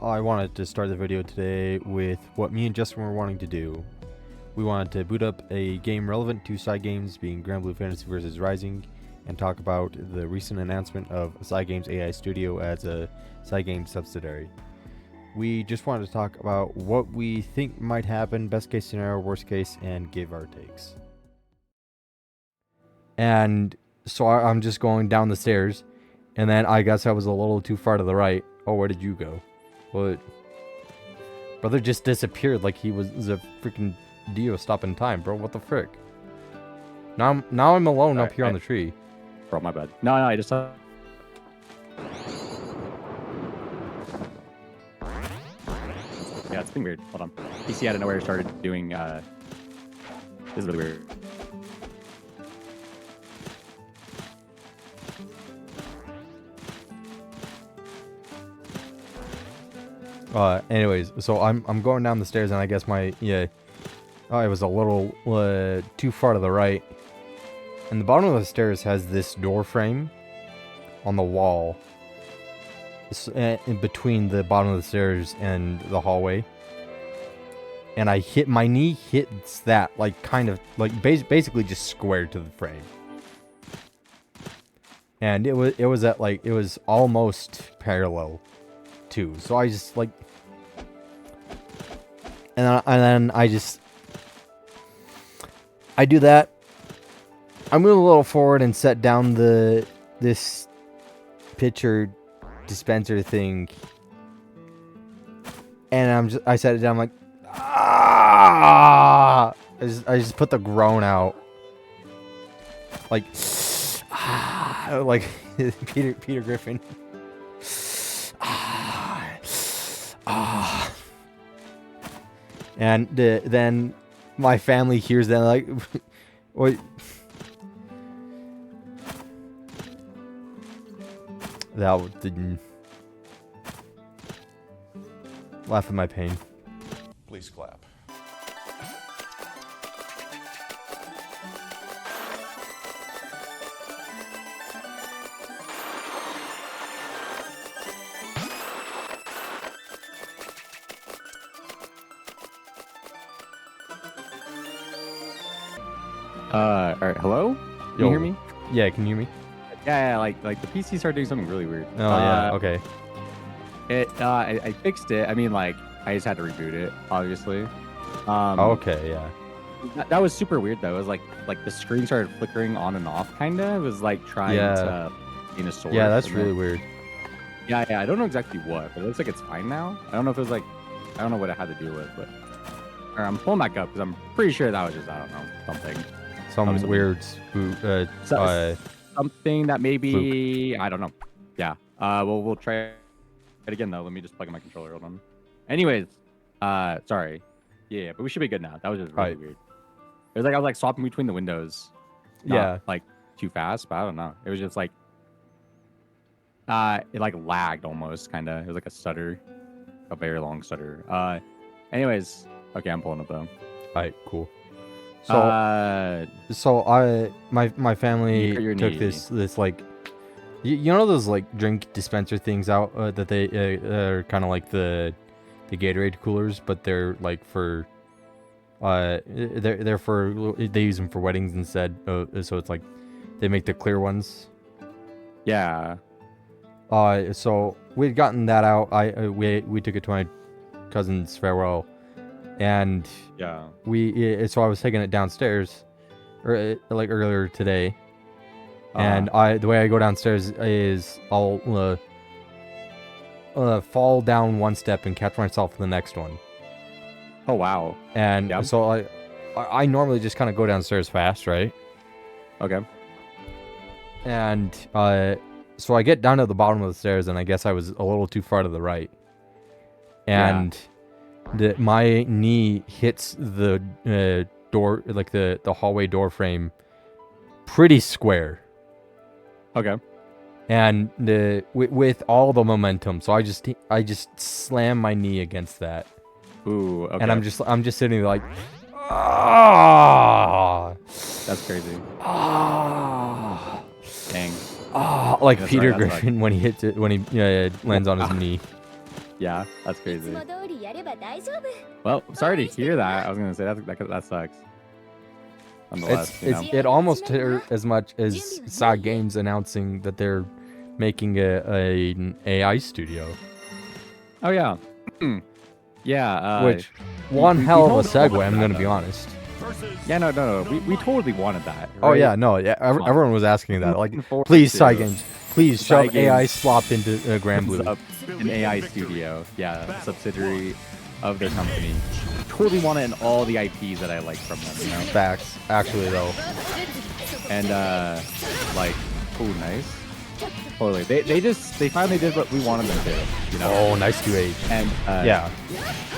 I wanted to start the video today with what me and Justin were wanting to do. We wanted to boot up a game relevant to Cygames, being Grand Blue Fantasy vs. Rising, and talk about the recent announcement of Cygames AI Studio as a Cygames subsidiary. We just wanted to talk about what we think might happen, best case scenario, worst case, and give our takes. And so I'm just going down the stairs, and then I guess I was a little too far to the right. Oh, where did you go? What? Brother just disappeared like he was a freaking Dio stopping time, bro. What the frick? Now I'm alone up here on the tree. Bro, my bad. No, I just... Yeah, it's been weird. Hold on. PC out of nowhere started doing... This is really weird. Anyways, so I'm going down the stairs, and I guess I was a little too far to the right. And the bottom of the stairs has this door frame on the wall. In between the bottom of the stairs and the hallway. And my knee hits that, like, kind of, like, basically just square to the frame. And it was at, like, it was almost parallel too. So I just, like, and then I do that. I move a little forward and set down this pitcher dispenser thing, and I set it down. I'm like, ah! I just put the groan out, like, ah, like Peter Griffin. And then my family hears that, like, what? That didn't laugh at my pain. Please clap. All right, hello? Can you hear me? Yeah, can you hear me? Yeah, like the PC started doing something really weird. Oh, yeah, okay. I fixed it. I mean, like, I just had to reboot it, obviously. Okay, yeah. That was super weird, though. It was like the screen started flickering on and off, kind of. It was like trying to gain a sword. Yeah, that's really weird. Yeah, I don't know exactly what, but it looks like it's fine now. I don't know if it was like, I don't know what it had to do with, but... All right, I'm pulling back up, because I'm pretty sure that was just, I don't know, something. Some weird something that maybe fluke. I don't know. Yeah. We'll try it again though. Let me just plug in my controller. Hold on. Anyways, sorry. Yeah, but we should be good now. That was just really weird. It was like I was like swapping between the windows. Not, like, too fast, but I don't know. It was just like it like lagged almost, kind of. It was like a stutter, a very long stutter. Anyways, okay, I'm pulling up though. Alright, cool. So, my family took this like, you know those, like, drink dispenser things out that they are kind of like the Gatorade coolers, but they're like for they're for, they use them for weddings instead. So it's like they make the clear ones. Yeah. So we'd gotten that out. We took it to my cousin's farewell. And yeah, so I was taking it downstairs, or like earlier today, and the way I go downstairs is I'll fall down one step and catch myself in the next one. Oh wow! And so I normally just kind of go downstairs fast, right? Okay. And so I get down to the bottom of the stairs, and I guess I was a little too far to the right, and. My knee hits the door, like the hallway door frame, pretty square. Okay. And with all the momentum, so I just slam my knee against that. Ooh. Okay. And I'm just sitting there like, ah. That's crazy. Ah. Dang. Ah. Like Peter Griffin when he hits it, when he lands on his knee. Yeah, that's crazy. Well, sorry to hear that. I was gonna say that sucks. Nonetheless, it almost hurt as much as Cygames announcing that they're making an AI studio. Oh yeah, yeah. Which one hell of a totally segue. I'm wanted gonna that, be though. honest. Yeah, no. We totally wanted that. Oh right? yeah, no, yeah. Come on. Everyone was asking that. Like, Looking forward please, to Cygames, please shove Cygames AI slop into Grand Comes Blue. up an AI studio, yeah, a subsidiary of their company. Totally want it in all the IPs that I like from them, you know. Facts, actually though. And like, oh, nice. Totally. They finally did what we wanted them to, you know. Oh, nice 2H. And Yeah,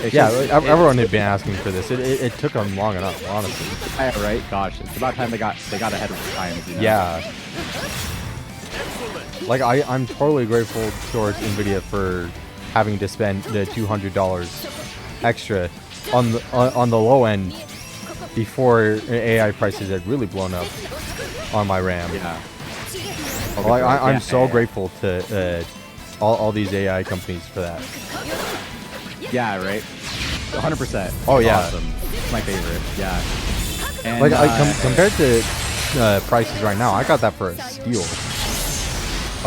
it's yeah. just- Everyone had been asking for this. It took them long enough, honestly. yeah, right. Gosh, it's about time they got ahead of the times. You know? Yeah. Like I'm totally grateful towards Nvidia for having to spend the $200 extra on the low end before AI prices had really blown up on my RAM. Yeah. Like I'm Yeah, so yeah. grateful to all these AI companies for that. Yeah, right. 100%. Oh, yeah. Awesome. It's my favorite. Yeah. And, Like compared to prices right now, I got that for a steal.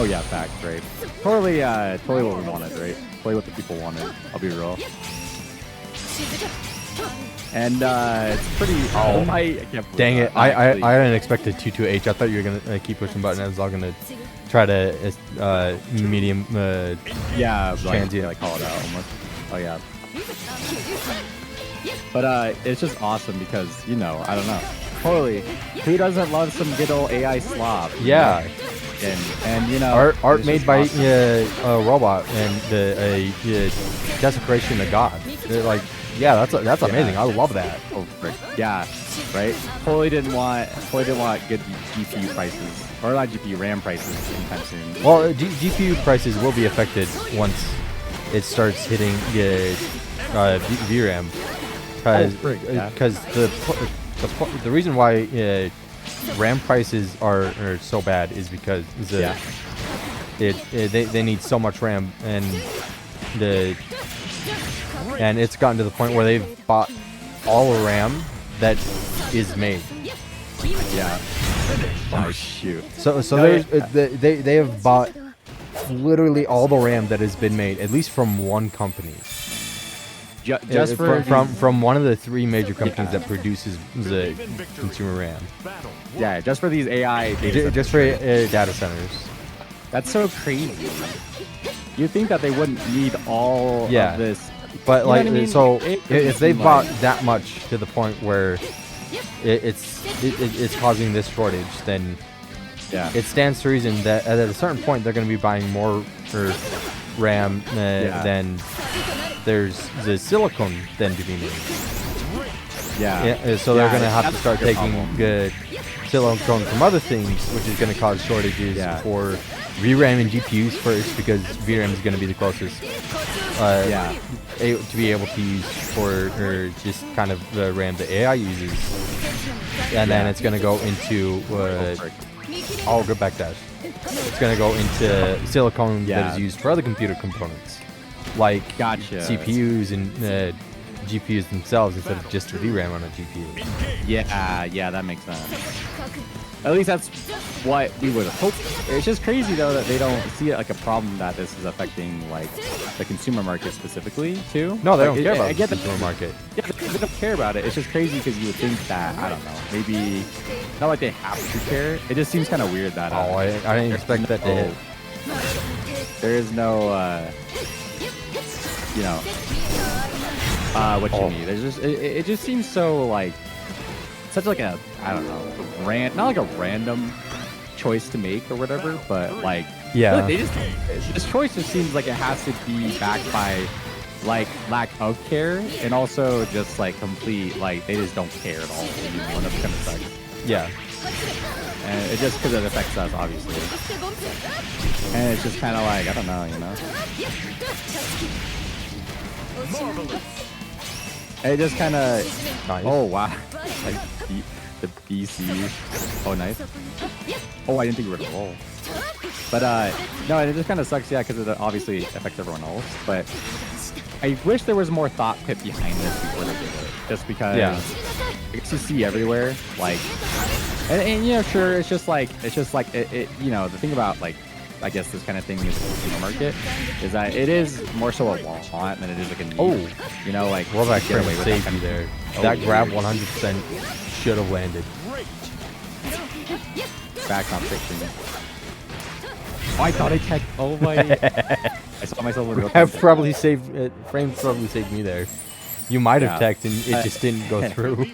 oh yeah, fact, right. Totally, totally what we wanted, right? Totally what the people wanted. I'll be real. And it's pretty. Oh my! I can't believe Dang that. it! I Actually, didn't expect a 2-2H. I thought you were gonna keep pushing button. I was all gonna try to medium yeah, like, transient. like call it out almost. Oh yeah. But it's just awesome because I don't know. Totally, who doesn't love some good old AI slop? you Yeah. know? And Art it's made just by awesome. a robot and a desecration of God. They're like, yeah, that's amazing. I love that. Oh, frick. Yeah, right. Totally didn't want good GPU prices, or not GPU RAM prices anytime soon. Well, GPU prices will be affected once it starts hitting VRAM, because the reason why RAM prices are so bad is because they need so much RAM, and it's gotten to the point where they've bought all the RAM that is made. Yeah. Oh shoot. So No, there's yeah. they have bought literally all the RAM that has been made, at least from one company. Just from one of the three major companies that produces the consumer RAM. yeah, just for these AI data Just for data centers. That's so crazy. You think that they wouldn't need all of this? But You know like, what I mean? so It if they seem bought like- that much to the point where it's causing this shortage, then Yeah. it stands to reason that at a certain point they're going to be buying more RAM than there's the silicon then to be made. Yeah. So they're going to have to that's start their taking problem. silicon from other things, which is going to cause shortages for VRAM and GPUs first, because VRAM is going to be the closest to be able to use for just kind of the RAM that AI uses. And then it's going to go into I'll go back dash. It's going to go into silicon that is used for other computer components, like CPUs and GPUs themselves, instead of just the VRAM on a GPU. Yeah, that makes sense. At least that's what we would hope. It's just crazy though that they don't see it like a problem that this is affecting like the consumer market specifically too. No, they Like, don't care about I the get consumer market. Yeah, they don't care about it. It's just crazy because you would think that, I don't know, maybe not like they have to care. It just seems kind of weird that. I didn't expect that to hit. There is no, what you need. There's just it just seems so like such like a, I don't know, not like a random choice to make or whatever, but like they just, this choice just seems like it has to be backed by like lack of care, and also just like complete, like they just don't care at all, and that's kind of sucks. Yeah. And it just because it affects us, obviously. And it's just kind of like, I don't know, And it just kind of, nice. Oh wow, like the BC. Oh nice. Oh, I didn't think you were gonna roll. But no, and it just kind of sucks, yeah, because it obviously affects everyone else. But I wish there was more thought put behind this before they did it. Just because I guess you see everywhere, like, and you know, sure, it's just like it you know, the thing about like, I guess this kind of thing in the consumer market is that it is more so a want than it is like a need. Oh, you know, like rollback get frame away with saved that you kind of there. Oh, That yeah. grab 100% should have landed. Back on fiction. Oh, I thought I checked. Oh my! I saw myself in real time. Grab probably saved frame probably saved me there. You might have teched and it just didn't go through.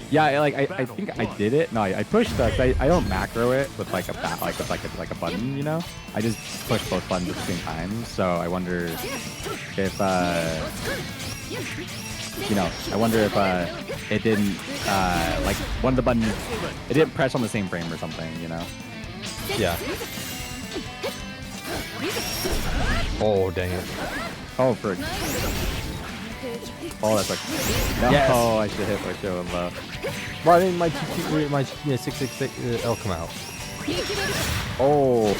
Yeah, like I think I did it. No, I pushed that. I don't macro it with like a like a button, you know. I just push both buttons at the same time. So I wonder if you know, I wonder if it didn't like one of the buttons, it didn't press on the same frame or something, you know. Yeah. Oh dang it. Oh frick. Oh, that's like. No, Yes. Oh, I should hit my show him low. Why didn't my 666 L come out? Oh.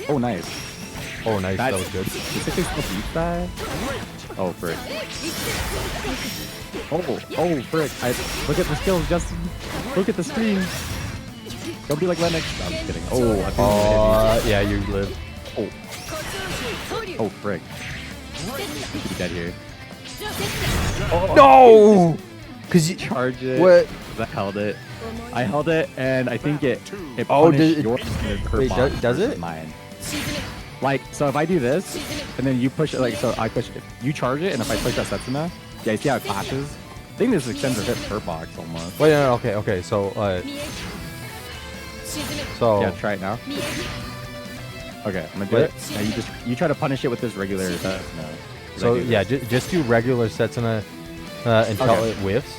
Oh, nice. Oh nice, that was Did good. 666 still beat that? Oh, frick. Oh, frick. Look at the skills, Justin. Look at the screen. Don't be like Lennox. No, I'm just kidding. Oh, I think I'm gonna hit you. Yeah, you live. Oh. Oh, frick. You should be dead here. Oh, no! Cause you Charge it. what? I held it. I held it, and I think it Oh, punished did- yours per wait, box does versus it? Mine. Like, so if I do this, and then you push it, like, so I push it, you charge it, and if I push that Setsuna, yeah, you see how it clashes? I think this extends the hit per box almost. Wait, no, okay, so Yeah, try it now. Okay, I'm gonna do it. Now you try to punish it with this regular Setsuna. So yeah, just do regular Setsuna until Okay. it whiffs.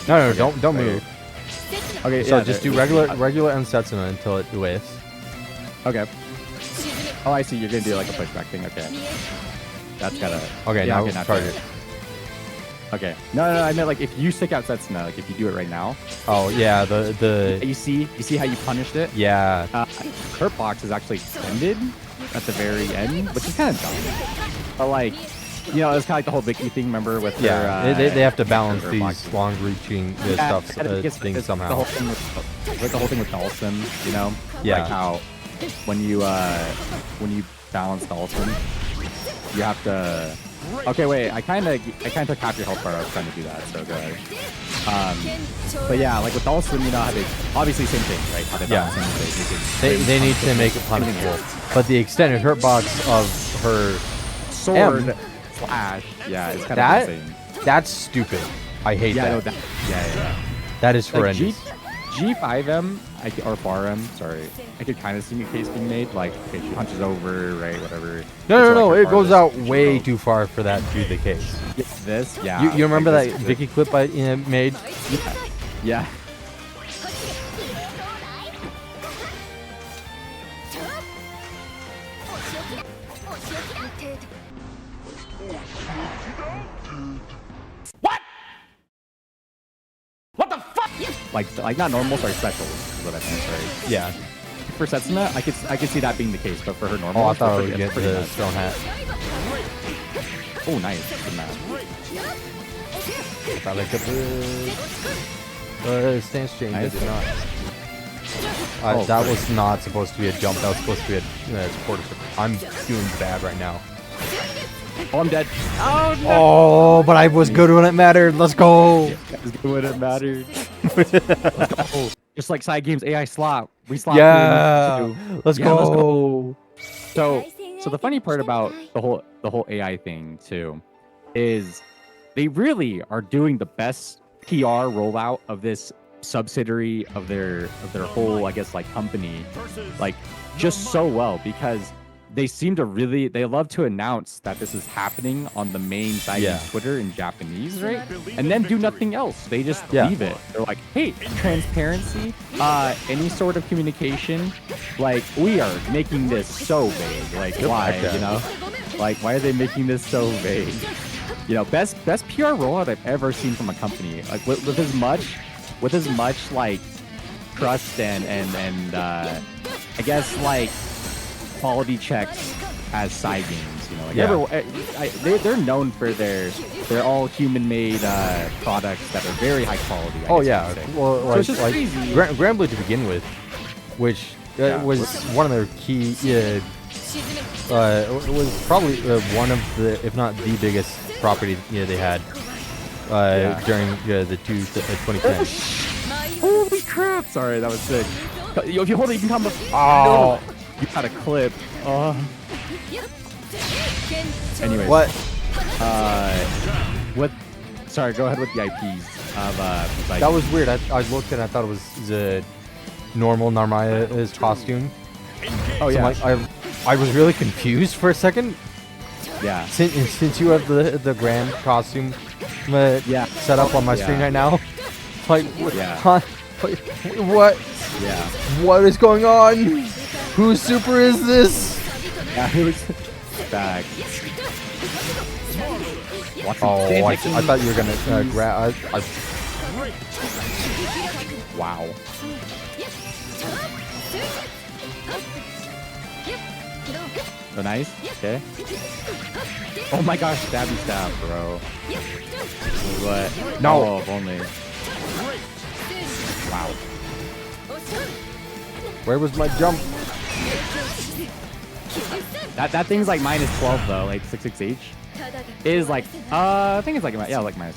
No, don't Wait. move. Okay, So yeah, just do there- regular and Setsuna until it whiffs. Okay. Oh, I see. You're gonna do like a pushback thing. Okay. That's gotta. Okay, yeah, now okay, not charge fair. it. Okay. No, I meant like if you stick out Setsuna, like if you do it right now. Oh yeah, the You see how you punished it? yeah. Hurt box is actually extended at the very end, which is kind of dumb. But like, you know, it's kind of like the whole Vicky thing. Remember with Yeah, their, they have to balance Hurt these boxes. long-reaching Yeah, stuff I think it's things the somehow. whole thing with the whole thing with Dawson, you know? Yeah. Like how when you balance Dawson, you have to. Okay, wait. I kind of took half your health bar. I was trying to do that, so go ahead. But yeah, like with Dawson, you know how they obviously same thing, right? How they Yeah. balance They need to make it punishable. But the extended hurt box of her sword M. slash. Yeah, it's kind That- of insane. that's stupid. I hate Yeah, I know that. that. Yeah. That is Like horrendous. G5M or 4M, sorry. I could kind of see a case being made. Like, okay, she punches over, right? Whatever. No, it goes out Regardless. way too far for that to be the case. Yeah, this, yeah. You remember like that this- Vicky clip I made? Yeah. What the fuck? Like not normal, sorry, special is what I meant, sorry. Yeah. For Setsuna, I could see that being the case, but for her normal, Oh, I it's thought I pretty- would it's get pretty the nuts. stone hat. Oh, nice. Good match. Thought I could stance change. I Nice. did not. Oh, That frick. was not supposed to be a jump. That was supposed to be a quarter. I'm doing bad right now. Oh, I'm dead. Oh, no. Oh, but I was good when it mattered. Let's go. That was good when it mattered. Let's go. Just like Cygames AI slot. We slot. Yeah. Let's Yeah, let's go. So the funny part about the whole AI thing too is they really are doing the best PR rollout of this subsidiary of their whole, I guess, like company, like just so well, because they seem to really, they love to announce that this is happening on the main site Yeah. of Twitter in Japanese, right? And then do nothing else. They just Yeah. leave it. They're like, hey, transparency, any sort of communication, like we are making this so vague. Like why, Okay. you know? Like why are they making this so vague? You know, best PR rollout I've ever seen from a company. Like with as much like trust and I guess like quality checks as Cygames. You know, like they're known for they're all human-made products that are very high quality. I guess yeah. you could say. Well, So like, it's just crazy. Grand Blue to begin with, which was one of their key. It was probably one of the, if not the biggest property they had during the 2010. Holy crap! Sorry, that was sick. If you hold it, you can combo. Oh, You got a clip. Anyways. what? What? Sorry, go ahead with the IPs of like, That was weird. I looked and I thought it was the normal Narmaya's costume. Oh So yeah. like, I was really confused for a second. Yeah. Since you have the grand costume set up on my screen right now, like huh? Like, what? Yeah. What is going on? Whose super is this? Yeah, it was back. Oh, I thought you were gonna grab. Wow. So nice. Okay. Oh my gosh, stabby stab, bro. What? No. Oh, if only. Wow. Where was my jump? That thing's like -12 though, like 66H. Is like I think it's like like -12, I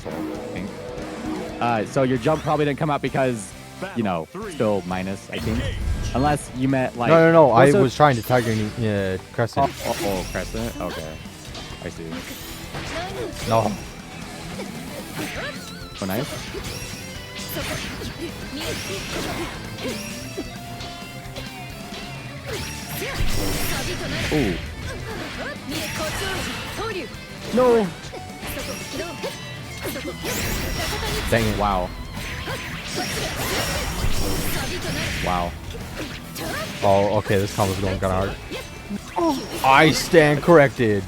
think. So your jump probably didn't come out because, you know, still minus, I think. Unless you meant like No. I was trying to Tiger Crescent. Oh, Crescent? Okay. I see. No. Oh, nice. Ooh. No. Dang it. Wow. Wow. Oh, okay. This combo's going kind of hard. I stand corrected.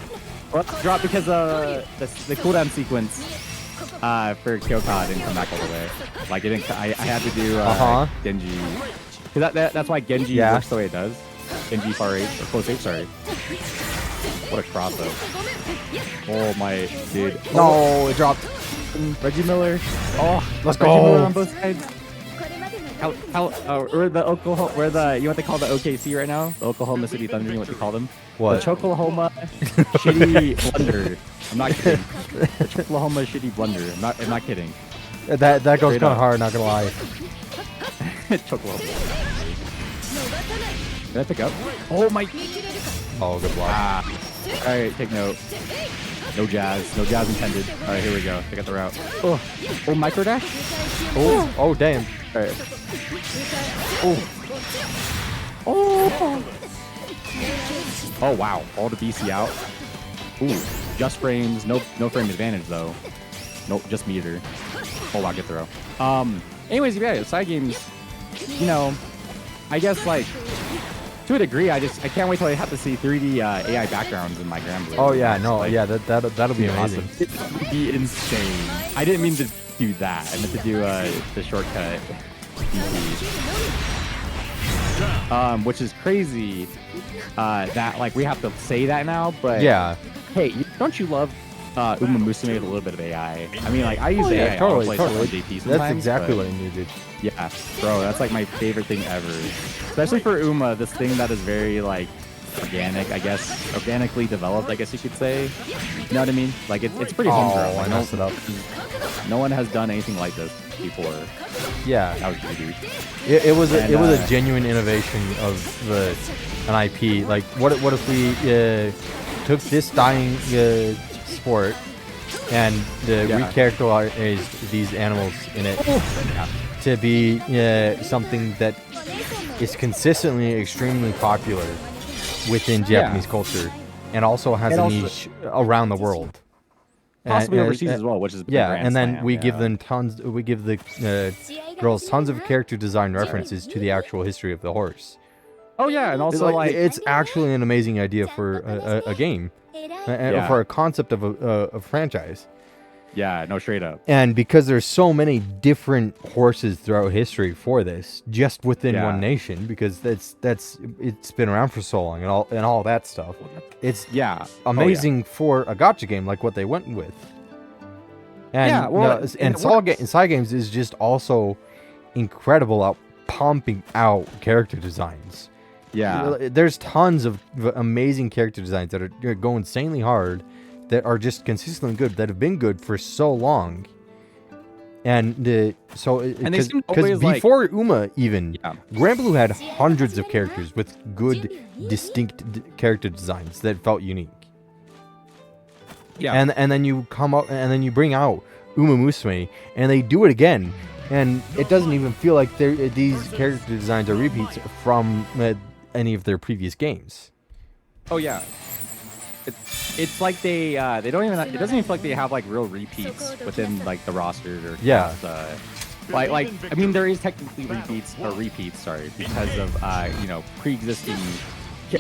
Well, drop because the cooldown sequence for Kyoko didn't come back all the way. Like it didn't. I had to do Genji. Cause that's why Genji works the way it does. Genji far H or close H. Sorry. What a cross though. Oh my dude. No, it dropped. Reggie Miller. Oh, let's Reggie go. Miller on both sides. We're the Oklahoma. We're the, you know what they call the OKC right now? The Oklahoma City Thunder. You know what they call them? What? The Choklahoma Shitty Blunder. I'm not kidding. The Choklahoma Shitty Blunder. I'm not kidding. That goes kind of hard. Not gonna lie. Choklahoma. Did I pick up? Oh my. Oh, good block. All right, take note. No jazz. No jazz intended. All right, here we go. Pick up the route. Oh, micro dash. Oh, damn. All right. Oh. Oh wow. All the BC out. Ooh. Just frames. No frame advantage though. Nope. Just meter. Oh wow. Good throw. Anyways, yeah. Cygames. You know. I guess like. To a degree, I can't wait till I have to see 3D AI backgrounds in my Grand Blue. Oh yeah, no, like, yeah, that'll be amazing. Awesome. It would be insane. I didn't mean to do that. I meant to do the shortcut DP. Which is crazy. That like we have to say that now, but yeah. Hey, don't you love Uma Musume with a little bit of AI? I mean, like I use AI totally. JP sometimes. That's exactly what I needed. Yeah, bro, that's like my favorite thing ever. Especially for Uma, this thing that is very like organic, I guess, organically developed, I guess you could say. You know what I mean? Like it's pretty homegrown. I messed it up. No one has done anything like this before. Yeah, that was really it was a genuine innovation of an IP. Like what if we took this dying sport and recharacterized these animals in it to be something that is consistently extremely popular within Japanese culture, and also has a niche around the world, possibly overseas as well, which is and then we give them tons. We give the girls tons of character design references to the actual history of the horse. Oh yeah, and also like it's actually an amazing idea for a game, for a concept of a franchise. Yeah, no, straight up. And because there's so many different horses throughout history for this, just within one nation, because it's been around for so long and all that stuff. It's amazing for a gacha game like what they went with. And Cygames is just also incredible at pumping out character designs. Yeah, there's tons of amazing character designs that are go insanely hard, that are just consistently good, that have been good for so long. And because before Uma even, Granblue had hundreds of characters with good, distinct character designs that felt unique. Yeah, and then you come up and then you bring out Uma Musume, and they do it again, and it doesn't even feel like these character designs are repeats from any of their previous games. Oh yeah. It's like they don't even. It doesn't even feel like they have like real repeats within like the roster or like I mean there is technically repeats, sorry, because of pre-existing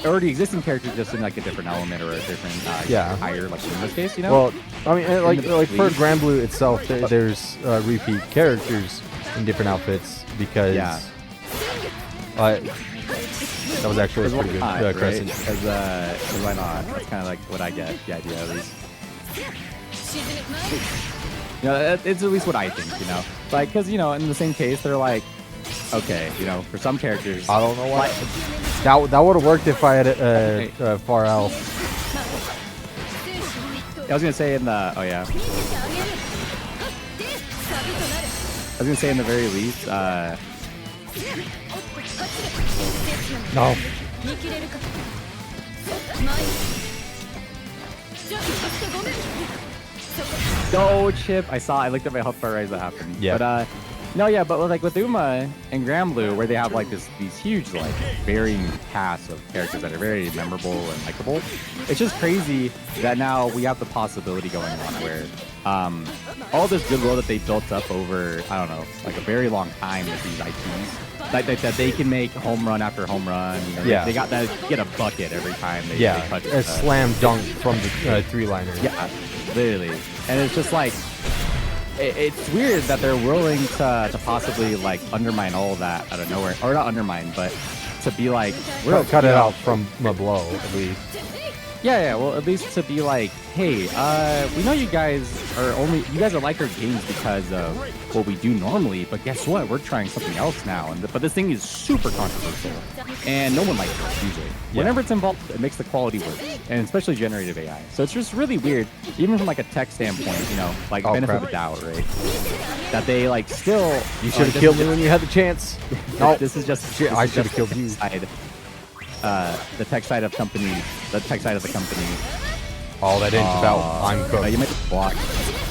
already existing characters just in like a different element or a different higher, like in this case, Well, I mean like for Granblue itself, there's repeat characters in different outfits because that was actually a pretty good crescent. Because why not? That's kind of like what I get, the idea at least. It's at least what I think, Like, because, in the same case, they're like, okay, for some characters. I don't know why. That would have worked if I had Far L. I was going to say in the, I was going to say in the very least, no. No, Chip. I looked at my health bar as that happened. Yeah. But but like with Uma and Granblue, where they have like these huge like varying casts of characters that are very memorable and likable, it's just crazy that now we have the possibility going on where all this goodwill that they built up over, I don't know, like a very long time with these IPs, that they can make home run after home run. They got that, get a bucket every time they touch a slam dunk from the three-liner. Yeah, literally. And it's just like, it's weird that they're willing to possibly like undermine all of that out of nowhere, or not undermine, but to be like, cut it out from a blow at least. Yeah, well, at least to be like, hey, we know you guys are like our games because of what we do normally, but guess what? We're trying something else now, but this thing is super controversial, and no one likes it usually. Yeah. Whenever it's involved, it makes the quality worse, and especially generative AI. So it's just really weird, even from like a tech standpoint, like benefit of the doubt, right? That they like still. You should have killed me when you had the chance. No, this is just. I should have killed you. The tech side of the company. All that ain't about I'm cooked. You might block.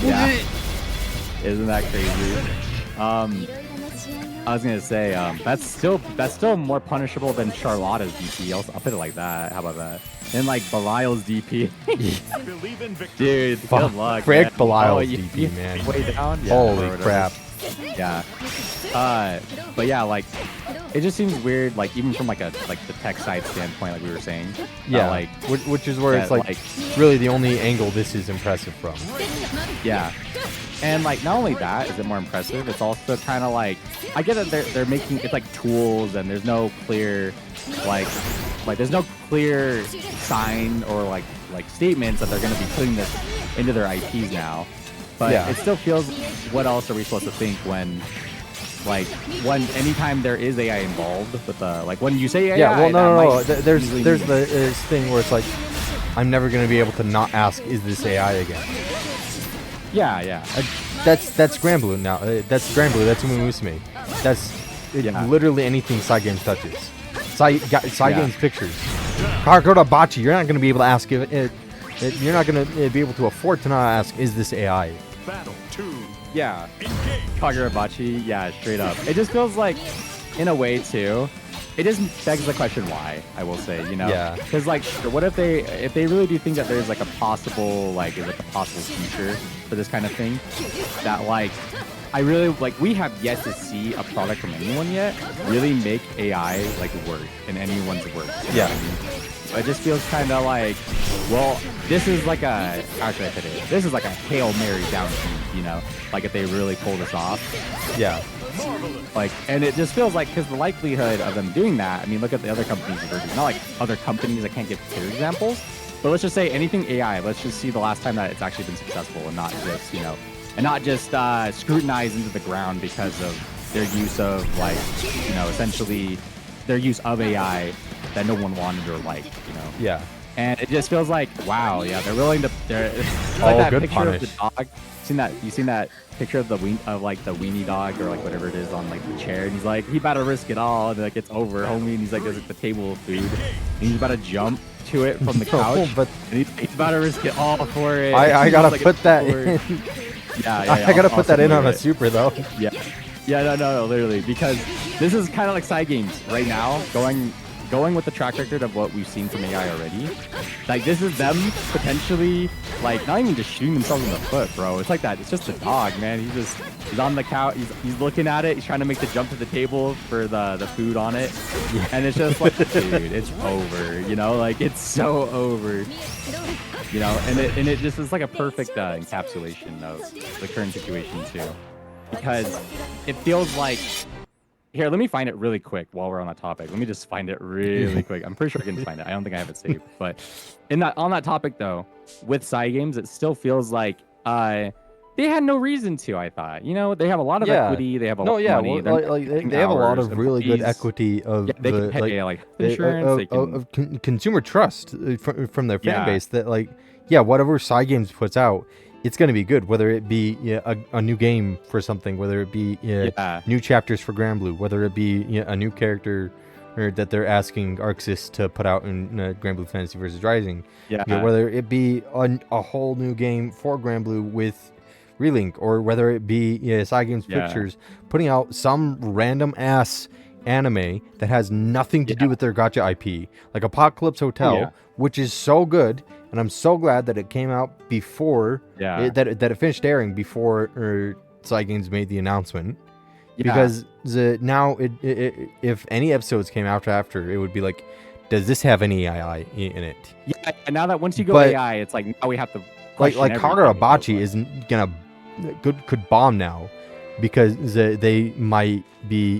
Yeah. Isn't that crazy? I was gonna say that's still more punishable than Charlotta's DP. I'll put it like that. How about that? And like Belial's DP. Dude, good luck. Frick Belial's DP, man. Way down. Yeah, holy crap. Yeah. But yeah, like it just seems weird, like even from like the tech side standpoint, like we were saying. Yeah. Which is where it's like really the only angle this is impressive from. Yeah. And like not only that is it more impressive, it's also kind of like I get that they're making it's like tools and there's no clear like there's no clear sign or like statements that they're going to be putting this into their IPs now. But it still feels, what else are we supposed to think when anytime there is AI involved with like when you say AI? Yeah, well, no. There's this thing where it's like, I'm never going to be able to not ask, is this AI again? Yeah. That's Granblue now. That's Granblue. That's Uma Musume. That's literally anything Cygames touches. Cygames pictures. Kagura Bachi, you're not going to be able to ask you're not going to be able to afford to not ask, is this AI? Battle 2. Yeah. Kagurabachi, yeah, straight up. It just feels like, in a way, too, it just begs the question why, I will say, Yeah. Because, like, what if they really do think that there's, like, a possible future for this kind of thing? That, like, I really, like, we have yet to see a product from anyone yet really make AI, like, work in anyone's work. Yeah. What I mean? It just feels kind of like, well, this is like a, how should I put it? This is like a Hail Mary down team, you know? Like if they really pull this off. Yeah. Like, and it just feels like, because the likelihood of them doing that, I mean, look at the other companies that are doing, not like other companies, I can't give clear examples, but let's just say anything AI, let's just see the last time that it's actually been successful and not just, you know, and not just scrutinized into the ground because of their use of, like, you know, essentially their use of AI that no one wanted or liked, you know? Yeah. And it just feels like, wow, yeah, they're willing to. They're Oh, like that good picture punish. of the dog. You seen that picture of the like the weenie dog or like whatever it is on like the chair, and he's like, he about to risk it all, and like it's over, homie, and he's like, there's like the table of food, and he's about to jump to it from the couch, but and he's about to risk it all for it. I gotta Like, put that in. Yeah, I gotta put that in on a a super though. Yeah, yeah, no, literally, because this is kind of like Cygames right now, going with the track record of what we've seen from AI already. Like, this is them potentially, like, not even just shooting themselves in the foot, bro. It's like that. It's just a dog, man. He's on the couch. He's looking at it. He's trying to make the jump to the table for the food on it. And it's just like, dude, it's over, you know? Like, it's so over. You know, and it just is like a perfect encapsulation of the current situation, too. Because it feels like... Here, let me find it really quick while we're on that topic. Let me just find it really quick. I'm pretty sure I can find it. I don't think I have it saved. But on that topic, though, with Cygames, it still feels like they had no reason to, I thought. You know, they have a lot of equity. They have a lot of money. Well, they have a lot of really good equity of they can pay, like insurance. Of consumer trust from their fan base that, like, whatever Cygames puts out, it's going to be good, whether it be a new game for something, whether it be new chapters for Granblue, whether it be a new character that they're asking Arxis to put out in Granblue Fantasy vs. Rising, whether it be a whole new game for Granblue with Relink, or whether it be Cygames Pictures putting out some random ass anime that has nothing to do with their gacha IP, like Apocalypse Hotel, which is so good. And I'm so glad that it came out before, that it finished airing before Cygames made the announcement. Because now, if any episodes came out after, it would be like, does this have any AI in it? Yeah, and now that once you go AI, it's like, now we have to like Kagurabachi isn't gonna could bomb now, because they might be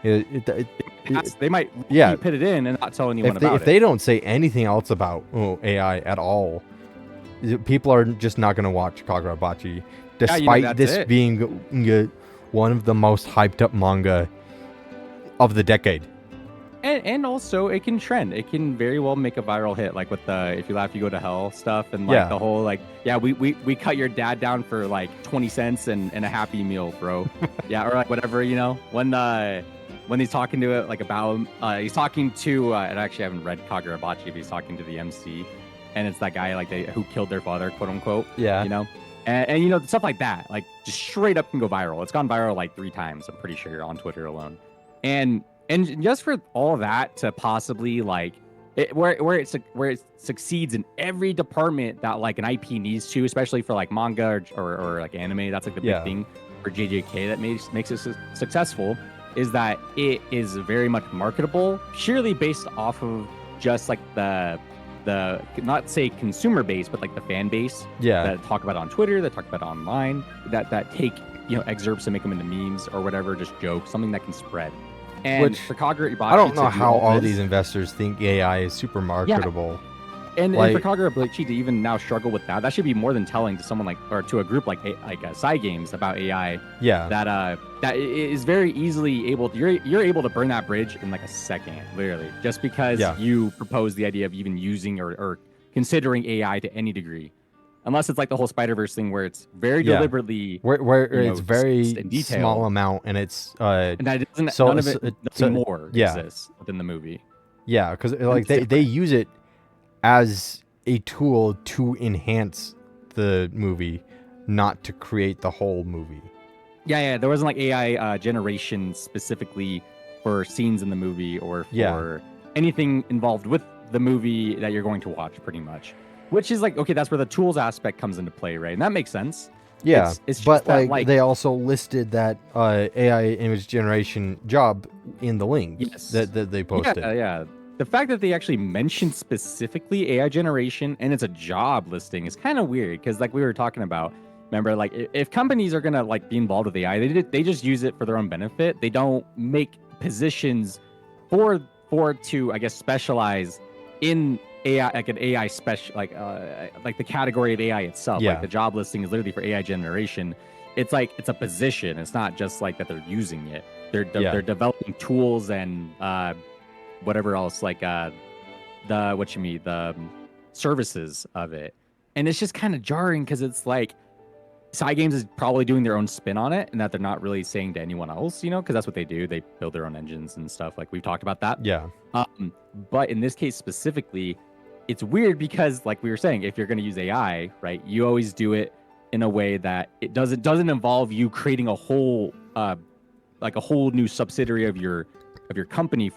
they might put it in and not tell anyone about it. If they don't say anything else about AI at all, people are just not going to watch Kagurabachi, despite this being one of the most hyped up manga of the decade. And also, it can trend. It can very well make a viral hit, like with the "If you laugh, you go to hell" stuff, and like the whole like, we cut your dad down for like 20 cents and a Happy Meal, bro. Or like whatever, you know, when he's talking to it, like about he's talking to and actually I haven't read Kagurabachi, but he's talking to the MC, and it's that guy like who killed their father, quote unquote. You know, and you know, stuff like that, like just straight up can go viral. It's gone viral like 3 times, I'm pretty sure, on Twitter alone. And just for all of that to possibly like where it succeeds in every department that like an IP needs to, especially for like manga or like anime, that's like the big thing for JJK that makes it successful, is that it is very much marketable, purely based off of just like the not say consumer base, but like the fan base that talk about it on Twitter, that talk about it online, that take, you know, excerpts and make them into memes or whatever, just jokes, something that can spread. And for Kagurabachi, I don't know how all these investors think AI is super marketable. And for Kagurabachi to even now struggle with that should be more than telling to someone like, or to a group like Cygames about AI. That is very easily able to, you're able to burn that bridge in like a second, literally, just because you propose the idea of even using or considering AI to any degree. Unless it's like the whole Spider-Verse thing where it's very deliberately where it's very small amount, and it's and that doesn't, none of it, nothing more exists within the movie. Because like they use it as a tool to enhance the movie, not to create the whole movie. There wasn't like AI generation specifically for scenes in the movie or for anything involved with the movie that you're going to watch, pretty much. Which is like, okay, that's where the tools aspect comes into play, right? And that makes sense. It's but that, like they also listed that AI image generation job in the link that they posted. the fact that they actually mentioned specifically AI generation and it's a job listing is kind of weird because like we were talking about, remember, like if companies are gonna like be involved with AI, they just use it for their own benefit. They don't make positions for to I guess specialize in AI, like an AI special, like the category of AI itself. Yeah. Like the job listing is literally for AI generation. It's like it's a position. It's not just like that they're using it. They're developing tools and whatever else, like the services of it. And it's just kind of jarring because it's like Cygames is probably doing their own spin on it and that they're not really saying to anyone else, you know, because that's what they do. They build their own engines and stuff. Like we've talked about that. Yeah. But in this case specifically, it's weird because like we were saying, if you're going to use AI, right, you always do it in a way that it doesn't involve you creating a whole like a whole new subsidiary of your company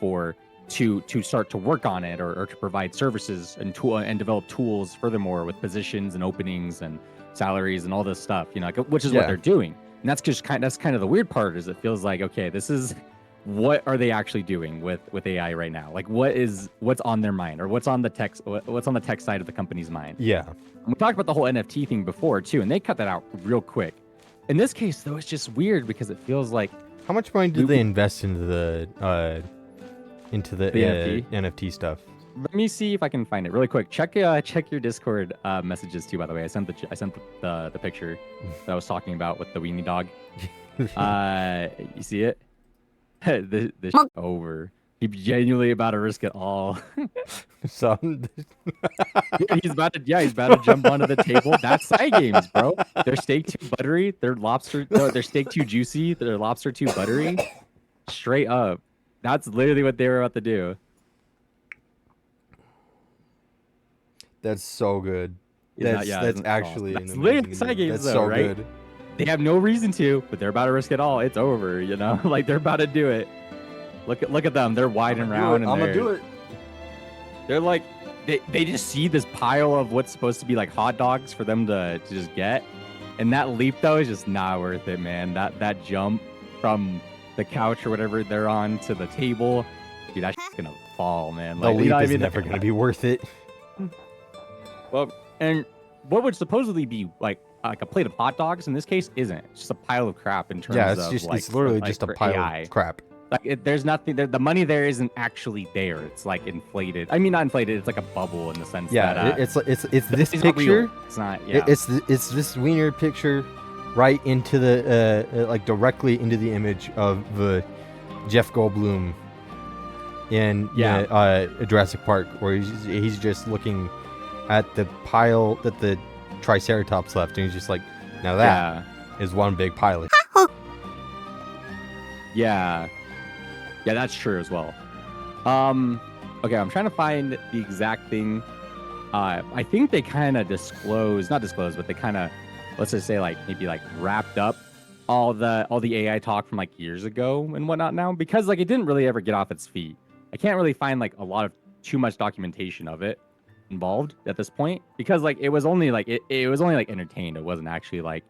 to start to work on it or to provide services and develop tools furthermore with positions and openings and salaries and all this stuff, you know, like, which is what they're doing. And that's just that's kind of the weird part is it feels like, okay, this is what are they actually doing with AI right now? Like what's on their mind or what's on the tech side of the company's mind? Yeah. And we talked about the whole NFT thing before too, and they cut that out real quick. In this case though, it's just weird because it feels like how much money did they invest into the NFT stuff? Let me see if I can find it really quick. Check your Discord messages too. By the way, I sent the picture that I was talking about with the weenie dog. You see it? This over. He's genuinely about to risk it all. So he's about to jump onto the table. That's Cygames, bro. Their steak too buttery. Their steak too juicy. Their lobster too buttery. Straight up. That's literally what they were about to do. That's so good. That's actually that's literally Cygames, that's though, so right? good. They have no reason to, but they're about to risk it all. It's over, you know? Like they're about to do it. Look at them. They're wide and round. I'm gonna do it. They're like they just see this pile of what's supposed to be like hot dogs for them to just get. And that leap though is just not worth it, man. That jump from the couch or whatever they're on to the table. Dude, that's gonna fall, man. Like, the leap is never gonna be worth it. Well, and what would supposedly be like a plate of hot dogs in this case isn't. It's just a pile of crap in terms of it's literally just a pile of crap. Like there's nothing there. The money there isn't actually there. It's like inflated. I mean, not inflated. It's like a bubble in the sense that it's this picture. It's not. Yeah. It's this wiener picture, right into the like directly into the image of Jeff Goldblum in Jurassic Park, where he's just looking at the pile that the Triceratops left, and he's just like, now that is one big pile of Yeah, that's true as well. Okay, I'm trying to find the exact thing. I think they kind of not disclosed, but they kind of, let's just say like maybe like wrapped up all the AI talk from like years ago and whatnot now, because like it didn't really ever get off its feet. I can't really find like a lot of too much documentation of it involved at this point, because like it was only like it was only like entertained. It wasn't actually like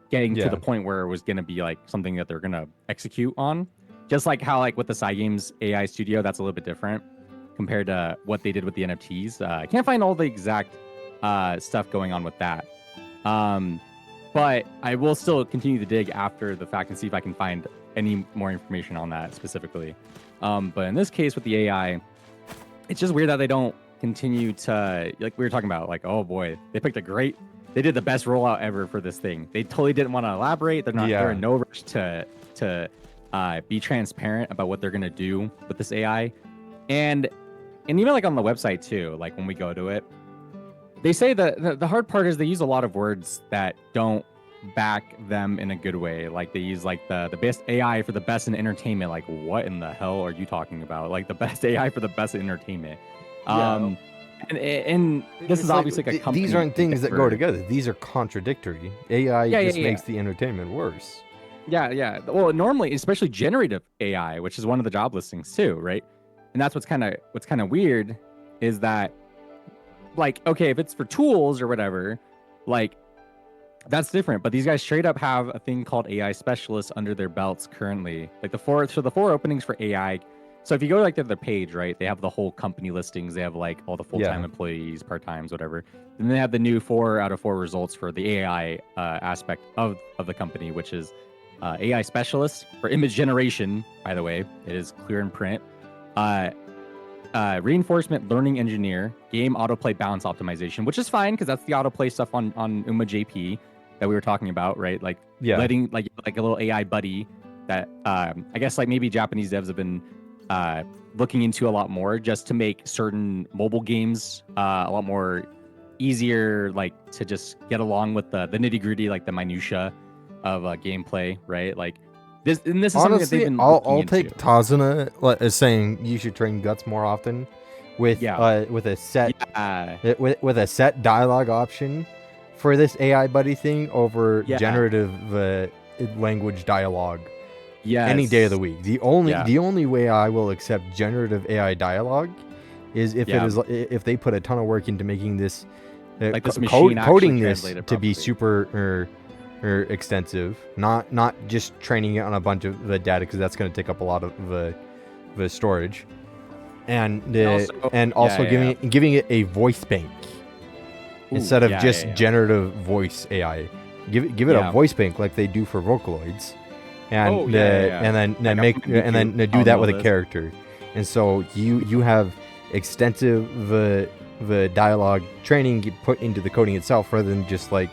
getting to the point where it was going to be like something that they're going to execute on. Just like how like with the Cygames AI Studio, that's a little bit different compared to what they did with the NFTs. I can't find all the exact stuff going on with that. But I will still continue to dig after the fact and see if I can find any more information on that specifically. But in this case with the AI, it's just weird that they don't continue to, like we were talking about, like, oh boy, they did the best rollout ever for this thing. They totally didn't want to elaborate. They're in no rush to be transparent about what they're gonna do with this AI, and even like on the website too. Like when we go to it, they say that the hard part is they use a lot of words that don't back them in a good way. Like they use like the best AI for the best in entertainment. Like what in the hell are you talking about? Like the best AI for the best in entertainment. And this is obviously like a company. These aren't things that go together. These are contradictory. AI just makes the entertainment worse. Yeah. Well, normally, especially generative AI, which is one of the job listings too, right? And that's what's kind of weird is that, like, okay, if it's for tools or whatever, like that's different. But these guys straight up have a thing called AI specialists under their belts currently. Like the four openings for AI So if you go like to their page, right, they have the whole company listings. They have like all the full-time employees, part-times, whatever. And they have the new 4 out of 4 results for the AI aspect of the company, which is AI specialist for image generation. By the way, it is clear in print. Reinforcement learning engineer, game autoplay balance optimization, which is fine because that's the autoplay stuff on Uma JP that we were talking about, right? Like letting like a little AI buddy that I guess like maybe Japanese devs have been looking into a lot more just to make certain mobile games a lot more easier, like to just get along with the nitty gritty, like the minutia of gameplay, right? Like this is honestly, something that they've been I'll take Tazuna as saying you should train guts more often with a set with a set dialogue option for this AI buddy thing over generative language dialogue. Any day of the week. The only way I will accept generative AI dialogue is if if they put a ton of work into making this like this coding this to be super extensive, not just training it on a bunch of the data, because that's going to take up a lot of the storage, and also giving it a voice bank instead of just generative voice AI. Give it a voice bank like they do for Vocaloids. And and then do that with a character, and so you have extensive the dialogue training put into the coding itself, rather than just like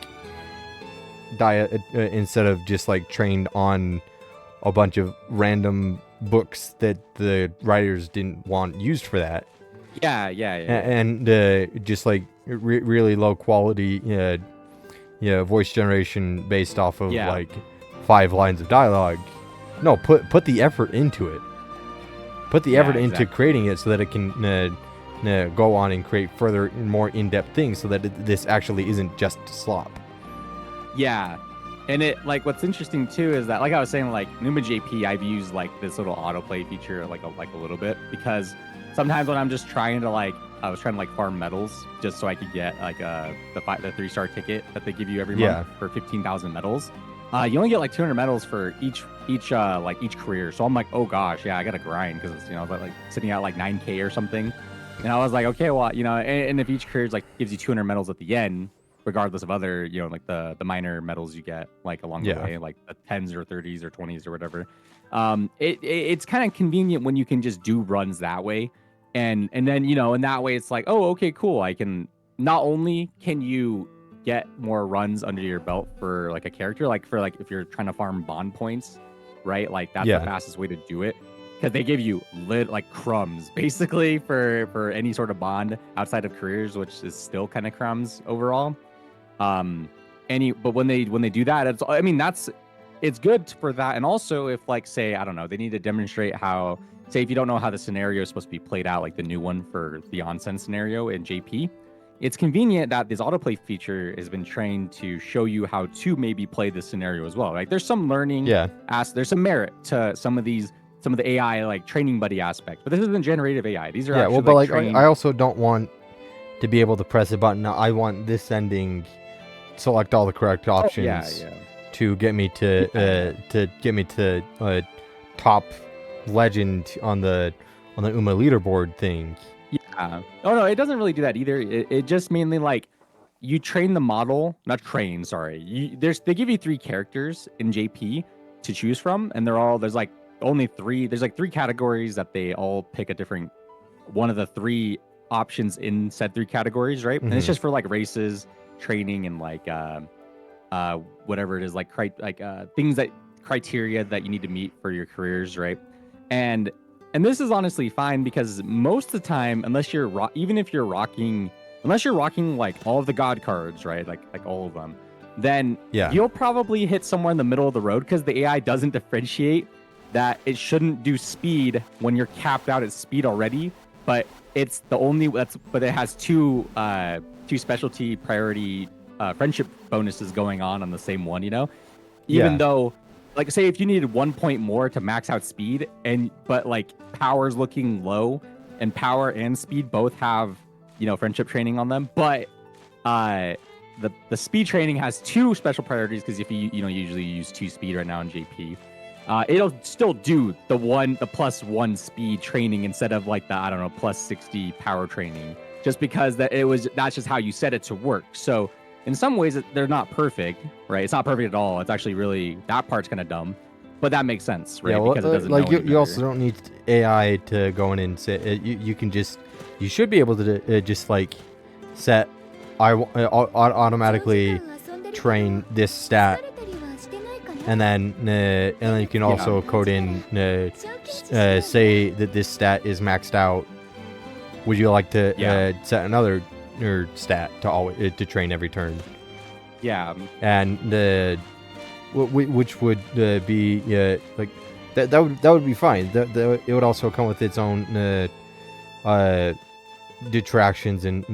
instead of just like trained on a bunch of random books that the writers didn't want used for that. And just like really low quality voice generation based off of like 5 lines of dialogue. No, put the effort into it. Put the effort into creating it so that it can go on and create further and more in-depth things, so that this actually isn't just slop. Yeah. And it like what's interesting too is that, like I was saying, like Numa JP, I've used like this little autoplay feature like a little bit, because sometimes when I'm just trying to I was trying to like farm medals just so I could get like the 3-star ticket that they give you every month for 15,000 medals. You only get like 200 medals for each career. So I'm like, oh gosh, I gotta grind, because I was like sitting at like 9K or something. And I was like, okay, well, and if each career like gives you 200 medals at the end, regardless of other, like the minor medals you get like along the way, like the 10s or 30s or 20s or whatever. It's kind of convenient when you can just do runs that way. And then, in that way, it's like, oh, okay, cool. I can, not only can you get more runs under your belt for like a character, like for like if you're trying to farm bond points, right? Like that's the fastest way to do it, because they give you like crumbs basically for any sort of bond outside of careers, which is still kind of crumbs overall. But when they do that, it's good for that. And also if like, say, I don't know, they need to demonstrate how, say if you don't know how the scenario is supposed to be played out, like the new one for the onsen scenario in JP, it's convenient that this autoplay feature has been trained to show you how to maybe play this scenario as well. Like there's some learning, there's some merit to some of the AI like training buddy aspects, but this isn't generative AI. These are actually, but I also don't want to be able to press a button. I want this ending, select all the correct options to get me to top legend on the Uma leaderboard thing. Yeah. Oh no, it doesn't really do that either. It just mainly like you train the model, not train. Sorry, they give you 3 characters in JP to choose from, and there's like only 3. There's like 3 categories that they all pick a different one of the 3 options in said 3 categories, right? And it's just for like races, training, and like whatever it is, like things that criteria that you need to meet for your careers, right? And this is honestly fine, because most of the time, unless you're rocking like all of the god cards, right? Like all of them, then you'll probably hit somewhere in the middle of the road, because the AI doesn't differentiate that it shouldn't do speed when you're capped out at speed already. But it's but it has 2 specialty priority friendship bonuses going on the same one, even though, like, say if you needed 1 point more to max out speed, but like power's looking low, and power and speed both have friendship training on them, but the speed training has 2 special priorities, because if you usually use 2 speed right now in JP, it'll still do the +1 speed training instead of like the, I don't know, +60 power training, just because that's just how you set it to work. So in some ways they're not perfect, right? It's not perfect at all. It's actually really, that part's kind of dumb, but that makes sense, right? Yeah, well, because it doesn't like know you also don't need AI to go in and say you should be able to just like set automatically train this stat, and then you can also code in say that this stat is maxed out. Would you like to set another stat to train every turn? Yeah. And which would be like that would be fine. It would also come with its own detractions and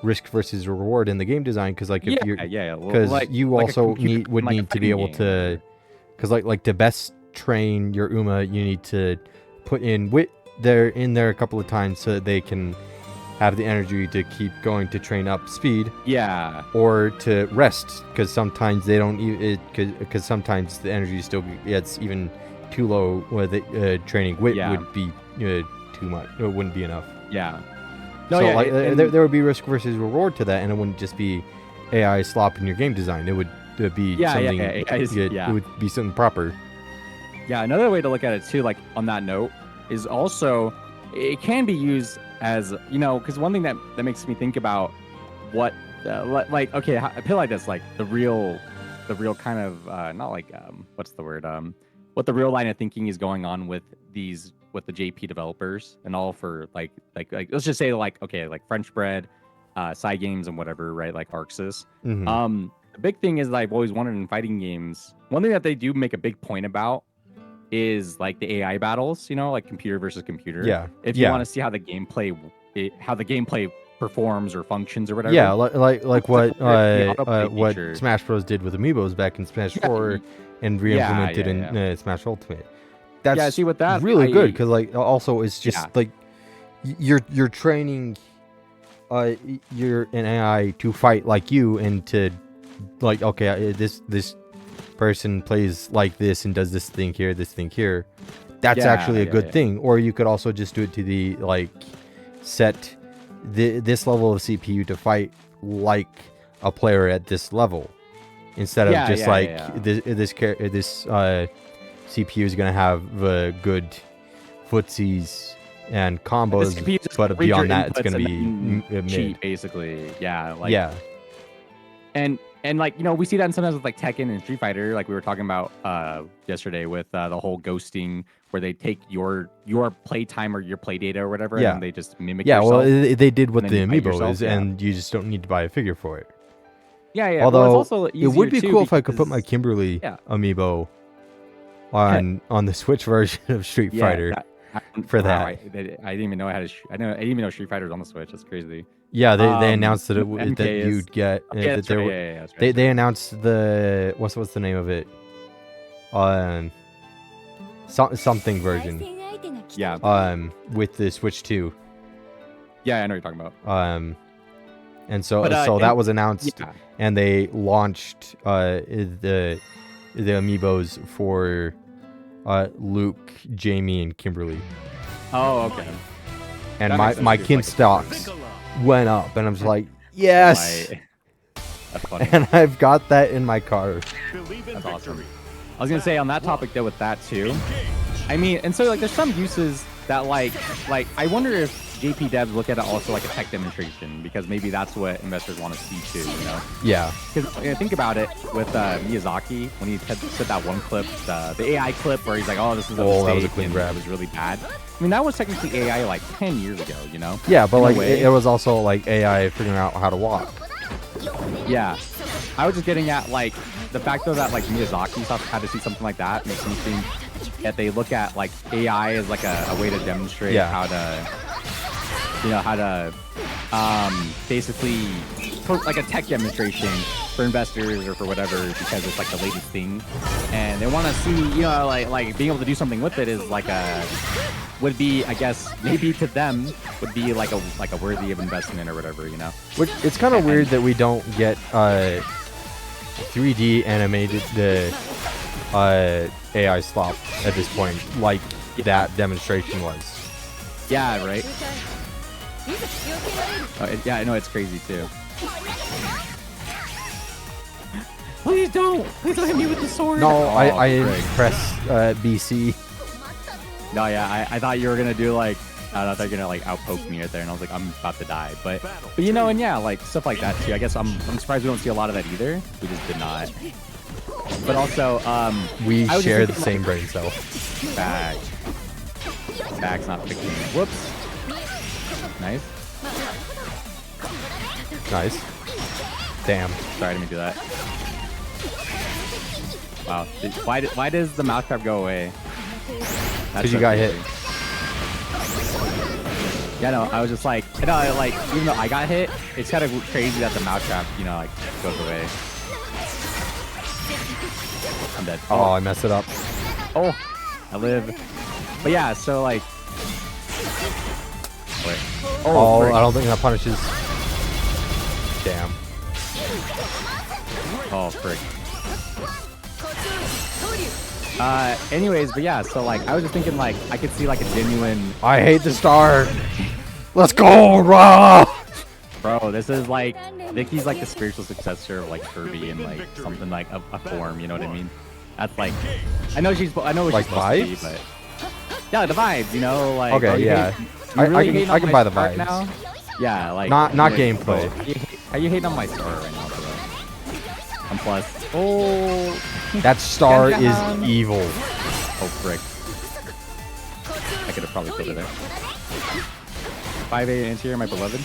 risk versus reward in the game design, because like if because you also would need to be able to, because like to best train your Uma, you need to put in wit there a couple of times so that they can have the energy to keep going to train up speed. Yeah. Or to rest, because sometimes they don't because sometimes the energy still gets even too low, where the training wit would be too much. It wouldn't be enough. Yeah. No, so there would be risk versus reward to that, and it wouldn't just be AI slop in your game design. It would be something. It would be something proper. Yeah. Another way to look at it too, like on that note, is also it can be used as, because one thing that makes me think about what like, okay, I feel like that's like the real kind of not like what's the word, what the real line of thinking is going on with the JP developers and all, for like let's just say like, okay, like French Bread, Cygames and whatever, right? Like Arxis. Mm-hmm. The big thing is that I've always wanted in fighting games, one thing that they do make a big point about is like the AI battles, like computer versus computer. Yeah. If you want to see how the gameplay performs or functions or whatever. Yeah, like what Smash Bros did with Amiibos back in Smash 4 and re-implemented in Smash Ultimate. That's see, with that, really good, because like also it's just like you're training you're an AI to fight like you, and to like, okay, this person plays like this and does this thing here. That's actually a good thing. Or you could also just do it to the like set this level of CPU to fight like a player at this level, instead of just this CPU is gonna have good footsies and combos, but beyond that it's gonna be cheap, basically. And like, we see that sometimes with like Tekken and Street Fighter, like we were talking about yesterday with the whole ghosting, where they take your play time or your play data or whatever, and they just mimic yourself. Well, they did with the Amiibos, and you just don't need to buy a figure for it. Although well, it's also it would be cool if I could put my Kimberly Amiibo on the Switch version of Street Fighter. For that, I didn't even know I didn't even know Street Fighter was on the Switch. That's crazy. Yeah, they announced that you'd get they announced the what's the name of it? Something version. With the Switch 2. Yeah, I know what you're talking about. And so that was announced, and they launched the Amiibos for Luke, Jamie, and Kimberly. Oh, okay. And my kin stocks went up, and I'm just like, yes. That's funny. And I've got that in my car. That's awesome. I was gonna say on that topic though, with that too. I mean, and so like there's some uses that like I wonder if JP devs look at it also like a tech demonstration, because maybe that's what investors want to see too, Yeah. Because think about it with Miyazaki, when he said that one clip, the AI clip where he's like, "Oh, this is a mistake," that was a clean grab. It was really bad. I mean, that was technically AI like 10 years ago, Yeah, but like it was also like AI figuring out how to walk. Yeah, I was just getting at like the fact though that like Miyazaki had to see something like that makes me think that they look at like AI as like a way to demonstrate how to basically like a tech demonstration for investors or for whatever, because it's like the latest thing, and they want to see like being able to do something with it is like would be, I guess, maybe to them would be like a worthy of investment or whatever, Which it's kind of weird that we don't get 3D animated AI slop at this point, like that demonstration was. Yeah, right. Yeah, I know it's crazy too. Please don't hit me with the sword. No, I didn't press BC. No, yeah, I thought you were gonna do like, I thought they're gonna like outpoke me right there, and I was like, I'm about to die. But you know, and yeah, like stuff like that too. I guess I'm surprised we don't see a lot of that either. We just did not. But also, we share the same brain cell. Back's not picking. Whoops. Nice. Nice. Damn. Sorry, I didn't mean to do that. Wow. Why does the mouse trap go away? Because you got hit. Yeah, no, I was just like, you know, like, even though I got hit, it's kind of crazy that the mouse trap, you know, like, goes away. I'm dead. Oh, I messed it up. Oh, I live. But yeah, so like. Wait. Oh, I don't think that punishes. Damn. Oh, frick. Anyways, but yeah, so like, I was just thinking like, I could see like a genuine. I hate the star. Let's go, raw. Bro, this is like, Vicky's like the spiritual successor of like Kirby and like something like a form, you know what I mean? That's like, I know what she's like supposed to be, but yeah, the vibes, you know, like. Okay, bro, yeah. I can buy the vibes. now? Yeah, like. Not gameplay. Are you hating on my star right now, bro? And plus, oh. That star is evil. Oh, frick. I could have probably put it there. 5A anti-air, my beloved.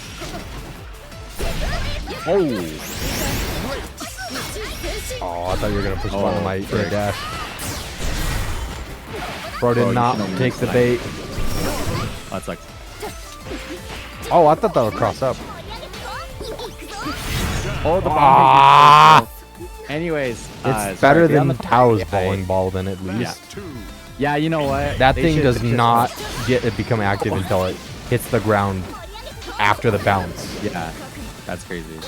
Oh! Oh, I thought you were going to push button on my dash. Bro did not take the bait. Oh, that sucks. Oh, I thought that would cross up. Oh, the bomb. Anyways, it's better than Tao's bowling ball, then at least. Yeah, you know what? That thing does not become active until it hits the ground after the bounce. Yeah, that's crazy.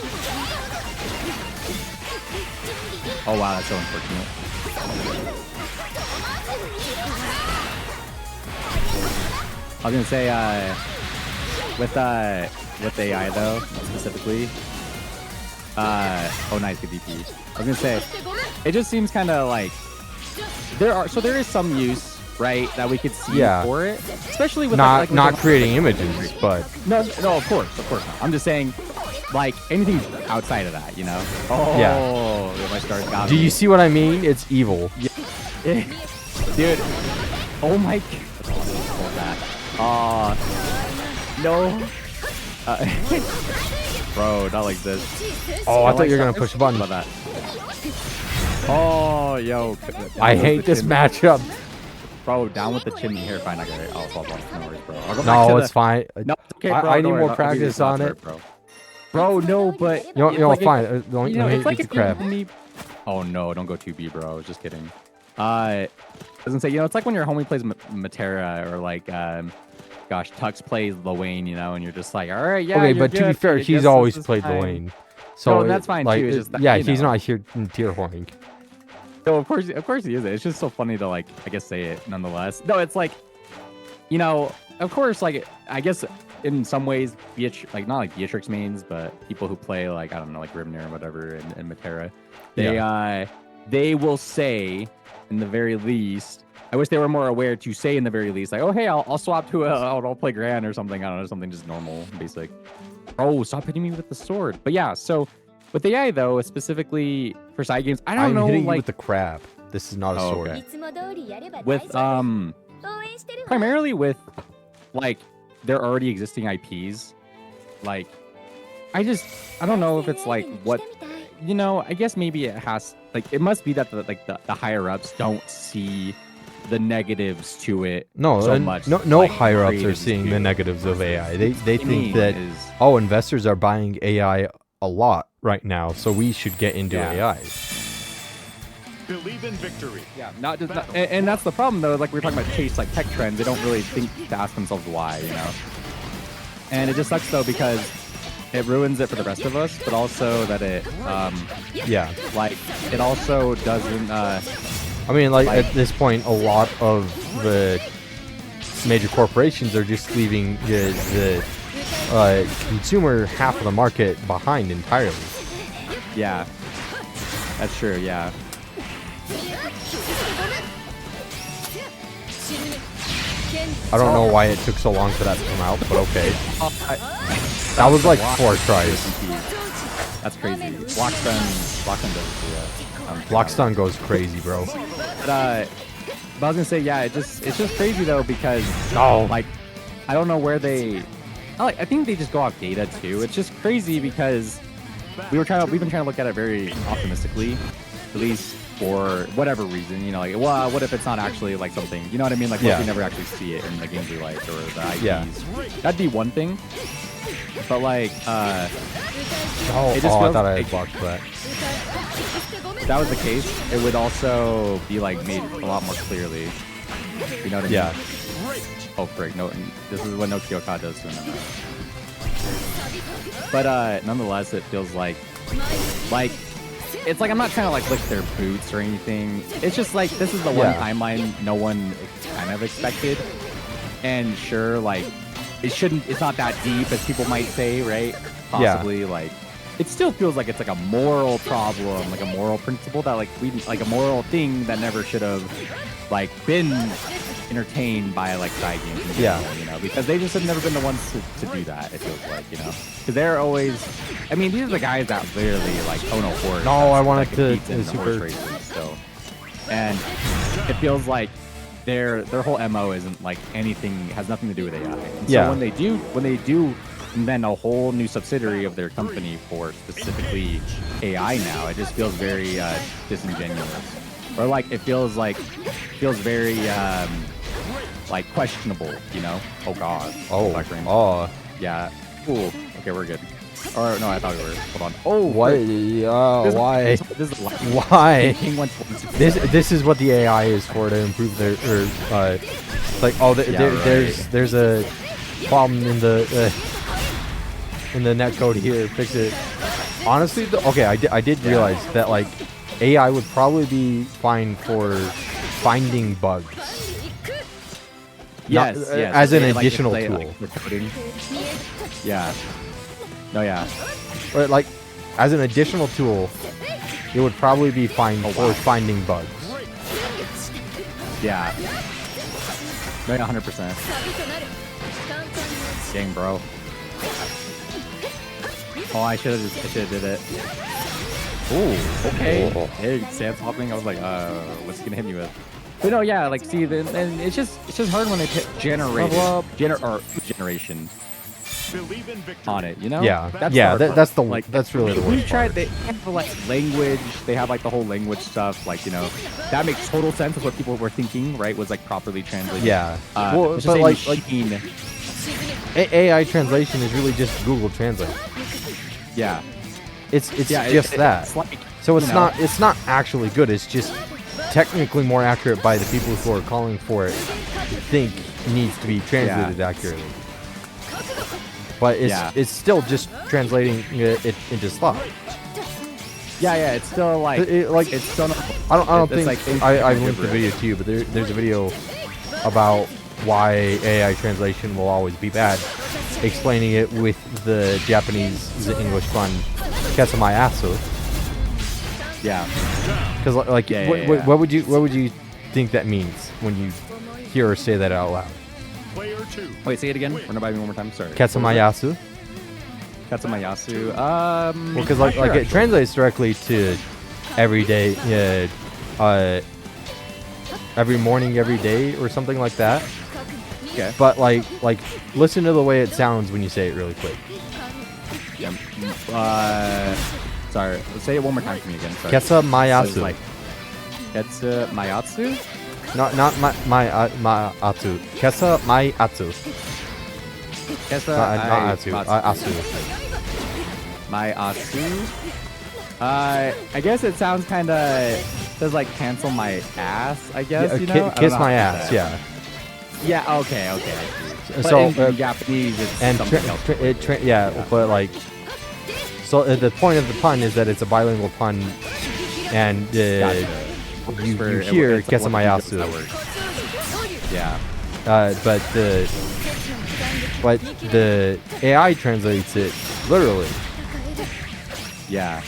Oh wow, that's so unfortunate. I was gonna say, with AI though, specifically. Oh nice, good DP. I was gonna say, it just seems kind of like there is some use, right, that we could see for it, especially with not creating images, but no, of course not. I'm just saying, like anything outside of that, you know. Oh yeah, my stars got me. Do you see what I mean? It's evil. Yeah. Dude. Oh my god. No. Bro, not like this. Oh, I thought you were gonna push a button. About that. Oh, yo. I hate this matchup. Bro, down with the chin here. Fine, I got it. Oh, no worries, bro. I'll go no, it's fine. No, okay, bro. I need more practice on it. Bro, no, but... You know, fine. Don't it's like the crab. Oh, no, don't go 2B, bro. I was just kidding. I was gonna say, you know, it's like when your homie plays Matera or like... gosh, Tux plays Lwane, you know, and you're just like, all right, yeah. Okay, but to be fair, he's always played Lwane, so no, that's fine like, too. It's just that, yeah, he's not here in tier horning. No, of course he isn't. It's just so funny to like, I guess, say it nonetheless. No, it's like, you know, of course, like, I guess in some ways, like not like Beatrix mains, but people who play like I don't know, like Ribner or whatever, and Matera, they will say, in the very least. I wish they were more aware to say in the very least, like, oh, hey, I'll swap to I'll play Grand or something. I don't know, something just normal, basic. Oh, stop hitting me with the sword. But yeah, so with AI, though, specifically for side games, I don't know. I'm hitting like, you with the crab. This is not a sword. Okay. With, primarily with, like, their already existing IPs. Like, I don't know if it's like what, you know, I guess maybe it has, like, it must be that the higher ups don't see the negatives to it so much. No like, higher ups are seeing the negatives of AI. They think that investors are buying AI a lot right now, so we should get into AI. Believe in victory. Yeah, and that's the problem though. Like we were talking about chase like tech trends, they don't really think to ask themselves why, you know. And it just sucks though because it ruins it for the rest of us, but also that it like it also doesn't I mean, like at this point, a lot of the major corporations are just leaving the consumer half of the market behind entirely. Yeah, that's true. Yeah. I don't know why it took so long for that to come out, but okay. That was like 4 tries. That's crazy. Blockstun does it, yeah. Blockstun goes crazy, bro. But I was gonna say, yeah, it's just crazy though because like I don't know where they. I think they just go off data too. It's just crazy because we've been trying to look at it very optimistically, at least for whatever reason. You know, like, well, what if it's not actually like something? You know what I mean? Like, what if we never actually see it in the games we like or the IPs? Yeah. That'd be one thing. But like, it I just thought feels I had like blocked that. if that was the case, it would also be like made a lot more clearly. You know what I mean? Yeah. Oh frick, no, this is what no Kyoka does to him. But nonetheless, it feels like it's like I'm not trying to like lick their boots or anything. It's just like this is the one timeline no one kind of expected. And sure, like it's not that deep as people might say, right? Possibly like it still feels like it's like a moral problem, like a moral principle that like a moral thing that never should have like been entertained by like Cygames in general, you know, because they just have never been the ones to do that. It feels like, you know, because they're always. I mean, these are the guys that literally like own a horse. No, I wanted to super horse races still, and it feels like their whole MO isn't like anything, has nothing to do with AI. And so when they do invent a whole new subsidiary of their company for specifically AI now, it just feels very disingenuous, or like it feels very like questionable, you know? Oh god. Oh. Yeah. Cool. Okay, we're good. Or no, I thought we were. Hold on. Oh, what? Why? This is why? This is what the AI is for, to improve their like there's a problem in the netcode here. Fix it. Honestly, okay, I did realize that like AI would probably be fine for finding bugs. Yes, as an additional tool. Yeah. No, yeah. But like, as an additional tool, it would probably be fine for finding bugs. Yeah. No, yeah, 100%. Dang, bro. Oh, I should have did it. Ooh, okay. Hey, sand swapping. I was like, what's he gonna hit me with? But no, yeah, like, see, and it's just hard when they put generation on it, you know? Yeah, that's that's really the worst part. They have like language. They have like the whole language stuff. Like, you know, that makes total sense with what people were thinking, right? Was like properly translated. Yeah. Well, but like AI translation is really just Google Translate. Yeah. It's just that. It's like, so it's not actually good. It's just technically more accurate by the people who are calling for it think needs to be translated accurately. But it's still just translating it into slot. Yeah, it's still like it's still not, I don't think like, I linked the video to you, but there's a video about why AI translation will always be bad, explaining it with the Japanese, the English pun "kesamayasu." Yeah. Because like, what would you think that means when you hear her say that out loud? Wait, say it again. Run it by me one more time. Sorry. Kesamayasu. Kesamayasu. Well, because like it translates directly to every day, every morning, every day, or something like that. Okay. But like listen to the way it sounds when you say it really quick. Yeah. Sorry. Say it one more time for me again. Sorry. Kesamayasu. So like, Ketsumayatsu? Not Mayatsu. Kesamayasu. Asu. Mayatsu. I guess it sounds kind of says like cancel my ass. I guess you know. Kiss my ass. Yeah. Yeah. Okay. So in Japanese, it's something else. But like, so the point of the pun is that it's a bilingual pun, and Gotcha. you for- hear it's like what Kesamayasu. that word. Yeah. But the AI translates it literally. Yeah.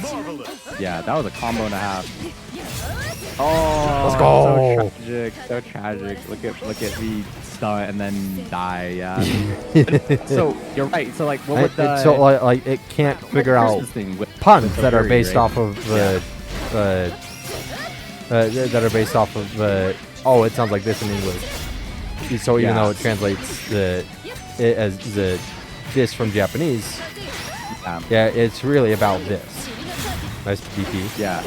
Marvelous. Yeah, that was a combo and a half. Oh, Let's go. So tragic. Look at me stun and then die. Yeah. So you're right. So like, what would the So like it can't figure out Christmas thing with puns the that are fairy, based right? off of that are based off of oh, it sounds like this in English. So even Yeah. though it translates it as the this from Japanese, yeah, it's really about this. Nice DP. Yeah.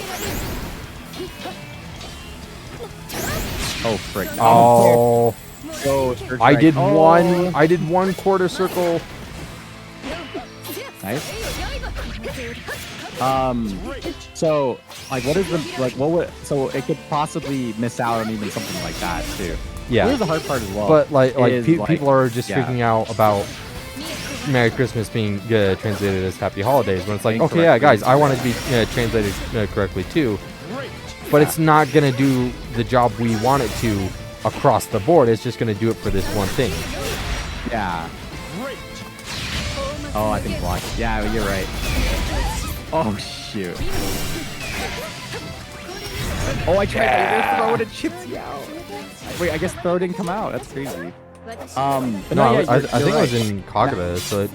Oh frick. Oh, Oh, sure I strike. did Oh. one. I did one quarter circle. Nice. So like, what is the like? What would so it could possibly miss out on even something like that too. Yeah. Here's the hard part as well. But like is, people are just yeah. freaking out about Merry Christmas being translated as Happy Holidays when it's like, Incorrectly. okay, yeah, guys, I want it to be translated correctly too, but it's not gonna do the job we want it to across the board. It's just gonna do it for this one thing. Yeah. Oh, I think block. Yeah, you're right. Oh shoot. Oh, I tried to throw it and chips you out. Wait, I guess throw didn't come out. That's crazy. But No, yeah, I you're think it was right. in Kagura, so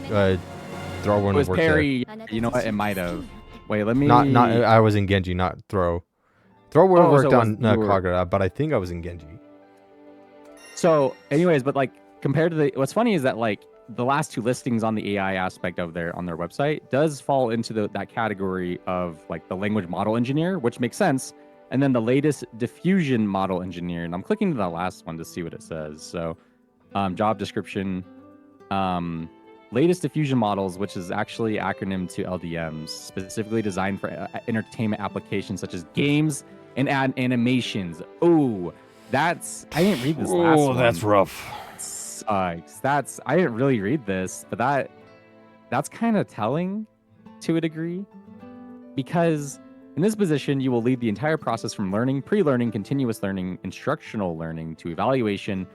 throw It wouldn't was work parry. You know what? It might have. Wait, let me. there. Not I was in Genji, not throw. Throw would have Oh, worked so it on was- you were- Kagura, but I think I was in Genji. So, anyways, but like compared to what's funny is that like the last two listings on the AI aspect of their website does fall into that category of like the language model engineer, which makes sense. And then the latest diffusion model engineer, and I'm clicking to the last one to see what it says. So, job description, latest diffusion models, which is actually acronym to LDMs, specifically designed for entertainment applications such as games and animations. Oh, I didn't read this last one. that's rough. Sucks. I didn't really read this, but that's kind of telling to a degree, because in this position you will lead the entire process from learning, pre-learning, continuous learning, instructional learning to evaluation,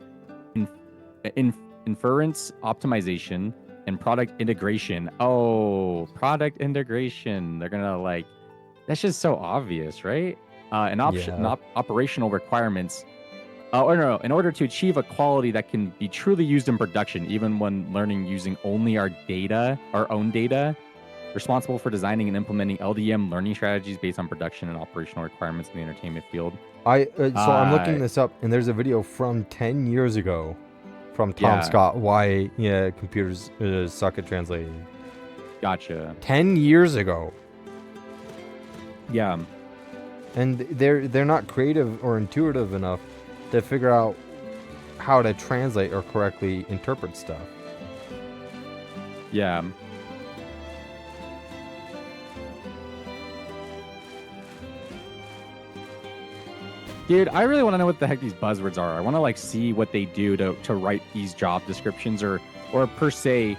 inference, optimization, and product integration. Oh, product integration. They're gonna like, that's just so obvious, right? And operational requirements. Or no, in order to achieve a quality that can be truly used in production, even when learning using only our own data, responsible for designing and implementing LDM learning strategies based on production and operational requirements in the entertainment field. I'm looking this up, and there's a video from 10 years ago from Tom Yeah. Scott why computers suck at translating. Gotcha. 10 years ago, Yeah. and they're not creative or intuitive enough to figure out how to translate or correctly interpret stuff. Yeah. Dude, I really want to know what the heck these buzzwords are. I want to like see what they do to write these job descriptions, or per se,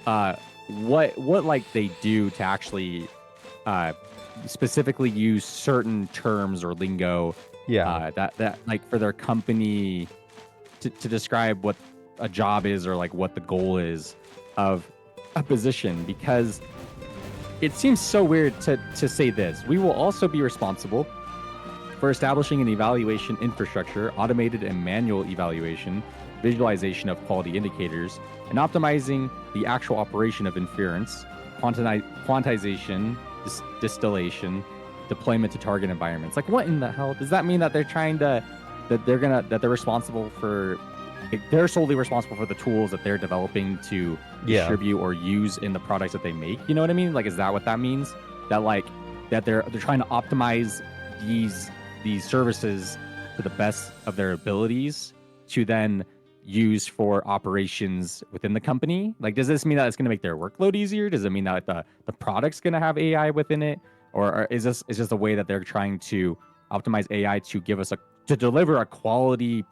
what like they do to actually specifically use certain terms or lingo. Yeah. That like for their company to describe what a job is, or like what the goal is of a position, because it seems so weird to say this. We will also be responsible for establishing an evaluation infrastructure, automated and manual evaluation, visualization of quality indicators, and optimizing the actual operation of inference, quantization, distillation, deployment to target environments. Like, what in the hell does that mean? That they're trying to, that they're responsible for, they're solely responsible for the tools that they're developing to distribute or use in the products that they make. You know what I mean? Like, is that what that means? That like that they're trying to optimize these services to the best of their abilities to then use for operations within the company? Like, does this mean that it's going to make their workload easier? Does it mean that the product's going to have AI within it? Or is this just a way that they're trying to optimize AI to give us to deliver a quality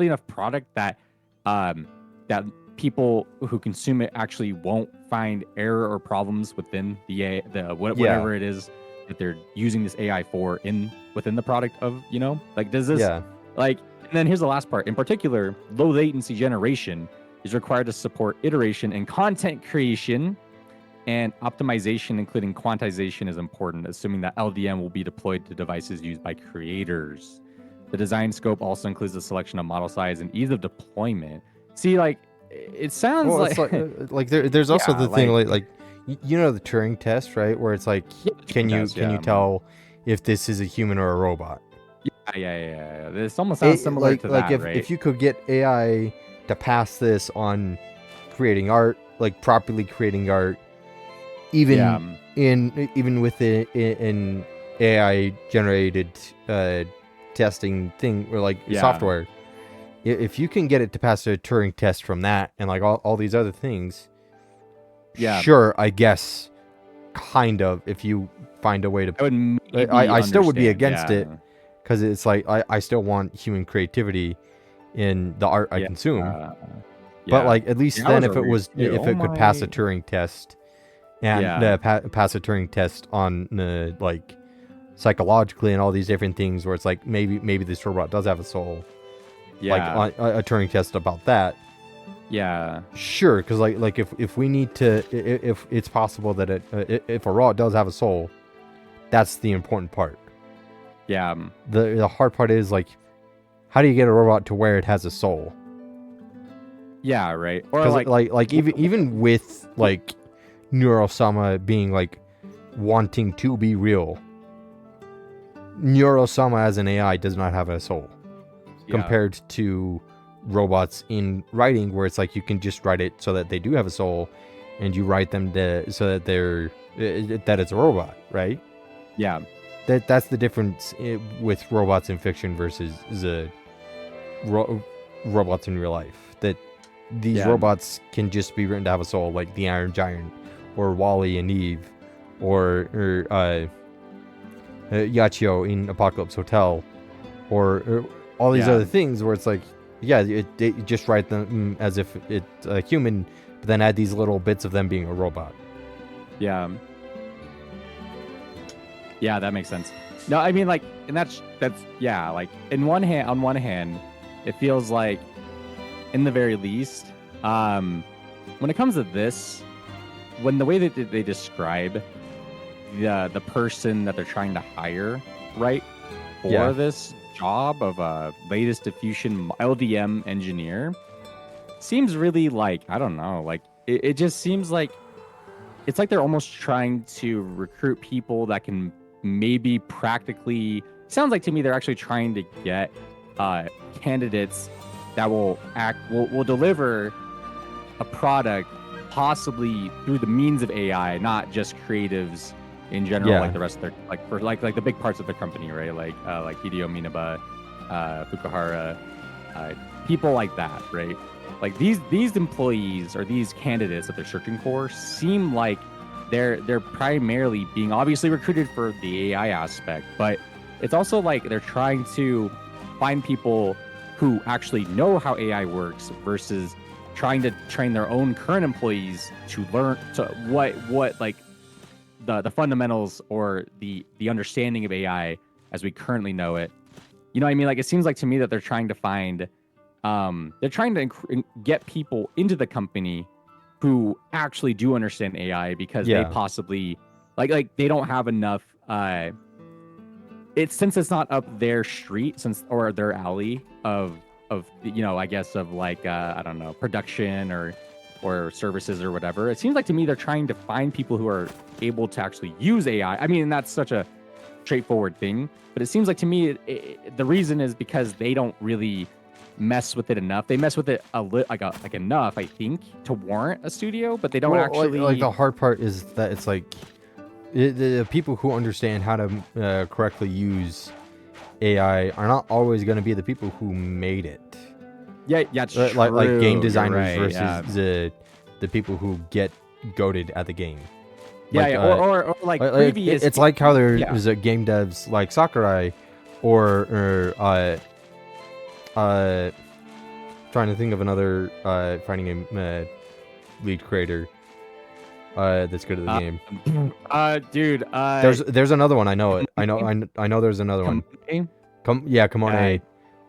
enough product that that people who consume it actually won't find error or problems within whatever it is that they're using this AI for within the product of, like, does this Yeah. like, and then here's the last part. In particular, low latency generation is required to support iteration and content creation, and optimization, including quantization, is important, assuming that LDM will be deployed to devices used by creators. The design scope also includes the selection of model size and ease of deployment. See, like, it sounds Well, like, it's like there's also Yeah, the thing like- like you know the Turing test, right? Where it's like, Yeah, the can Turing you test, can you yeah. tell if this is a human or a robot? yeah. This almost sounds similar like to like that, if right? if you could get AI to pass this on creating art, like properly creating art, even Yeah, even with an AI generated testing thing or like Yeah. software, if you can get it to pass a Turing test from that and like all these other things, Yeah. sure, I guess, kind of, if you find a way to, I would maybe I still would be understand, against yeah. it, because it's like I still want human creativity in the art I Yeah, consume. yeah. But like at least Yeah, that then, was if a it weird was too. if Oh it could pass a my- Turing test and Yeah. pass a Turing test on like psychologically and all these different things, where it's like maybe this robot does have a soul, Yeah, like a Turing test about that. yeah, Sure, because like if we need to, if it's possible that if a robot does have a soul, that's the important part. yeah, The hard part is like, how do you get a robot to where it has a soul? yeah, right. Or Because like even with like Neurosama being like wanting to be real, Neurosama as an AI does not have a soul yeah, compared to robots in writing, where it's like you can just write it so that they do have a soul, and you write them so that they're that it's a robot, right? yeah, That's the difference with robots in fiction versus the robots in real life. That these Yeah. robots can just be written to have a soul, like the Iron Giant, or Wally and Eve, or Yachio in Apocalypse Hotel, or all these Yeah. other things where it's like, yeah, you just write them as if it's a human, but then add these little bits of them being a robot. yeah. Yeah, that makes sense. No, I mean, like, and that's yeah, like, on one hand, it feels like, in the very least, when it comes to this, when the way that they describe the person that they're trying to hire, right, for Yeah. this job of a latest diffusion LDM engineer, seems really like, I don't know, like, it just seems like it's like they're almost trying to recruit people that can maybe practically, sounds like to me they're actually trying to get candidates that will deliver a product possibly through the means of AI, not just creatives in general, Yeah. like the rest of their, like, for like the big parts of the company, right? Like Hideo Minaba, Fukuhara, people like that, right? Like these employees or these candidates that they're searching for seem like they're primarily being obviously recruited for the AI aspect, but it's also like they're trying to find people who actually know how AI works versus trying to train their own current employees to learn to what like the fundamentals or the understanding of AI as we currently know it. You know what I mean? Like, it seems like to me that they're trying to find they're trying to get people into the company who actually do understand AI, because Yeah. they possibly like they don't have enough it's, since it's not up their street, or their alley of I guess of like I don't know, production or services or whatever. It seems like to me they're trying to find people who are able to actually use AI. I mean, that's such a straightforward thing, but it seems like to me the reason is because they don't really mess with it enough. They mess with it like enough, I think, to warrant a studio, but they don't actually like the hard part is that it's like the people who understand how to correctly use AI are not always going to be the people who made it. yeah, it's Like game true, designers you're right, versus yeah. the people who get goaded at the game. Yeah, Like, yeah, or like previous. it's like how there's Yeah. game devs like Sakurai, or trying to think of another fighting game lead creator. that's good at the game. Dude. There's another one. I know it. I know. There's another one. Come on, A.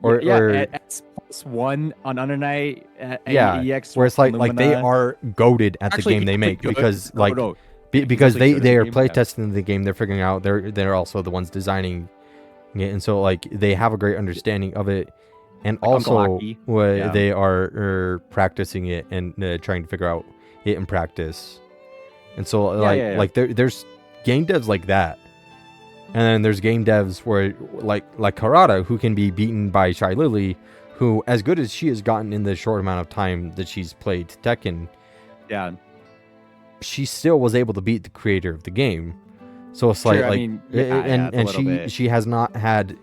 Or X1 on Under Night. Yeah, EX where it's like they are goaded at the game they make because like because they are playtesting the game. They're figuring out they're also the ones designing it, and so like they have a great understanding of it, and like also they are practicing it and trying to figure out it in practice. And so like there's game devs like that. And then there's game devs where like Harada, who can be beaten by Shy Lily, who, as good as she has gotten in the short amount of time that she's played Tekken, she still was able to beat the creator of the game. So it's like she has not had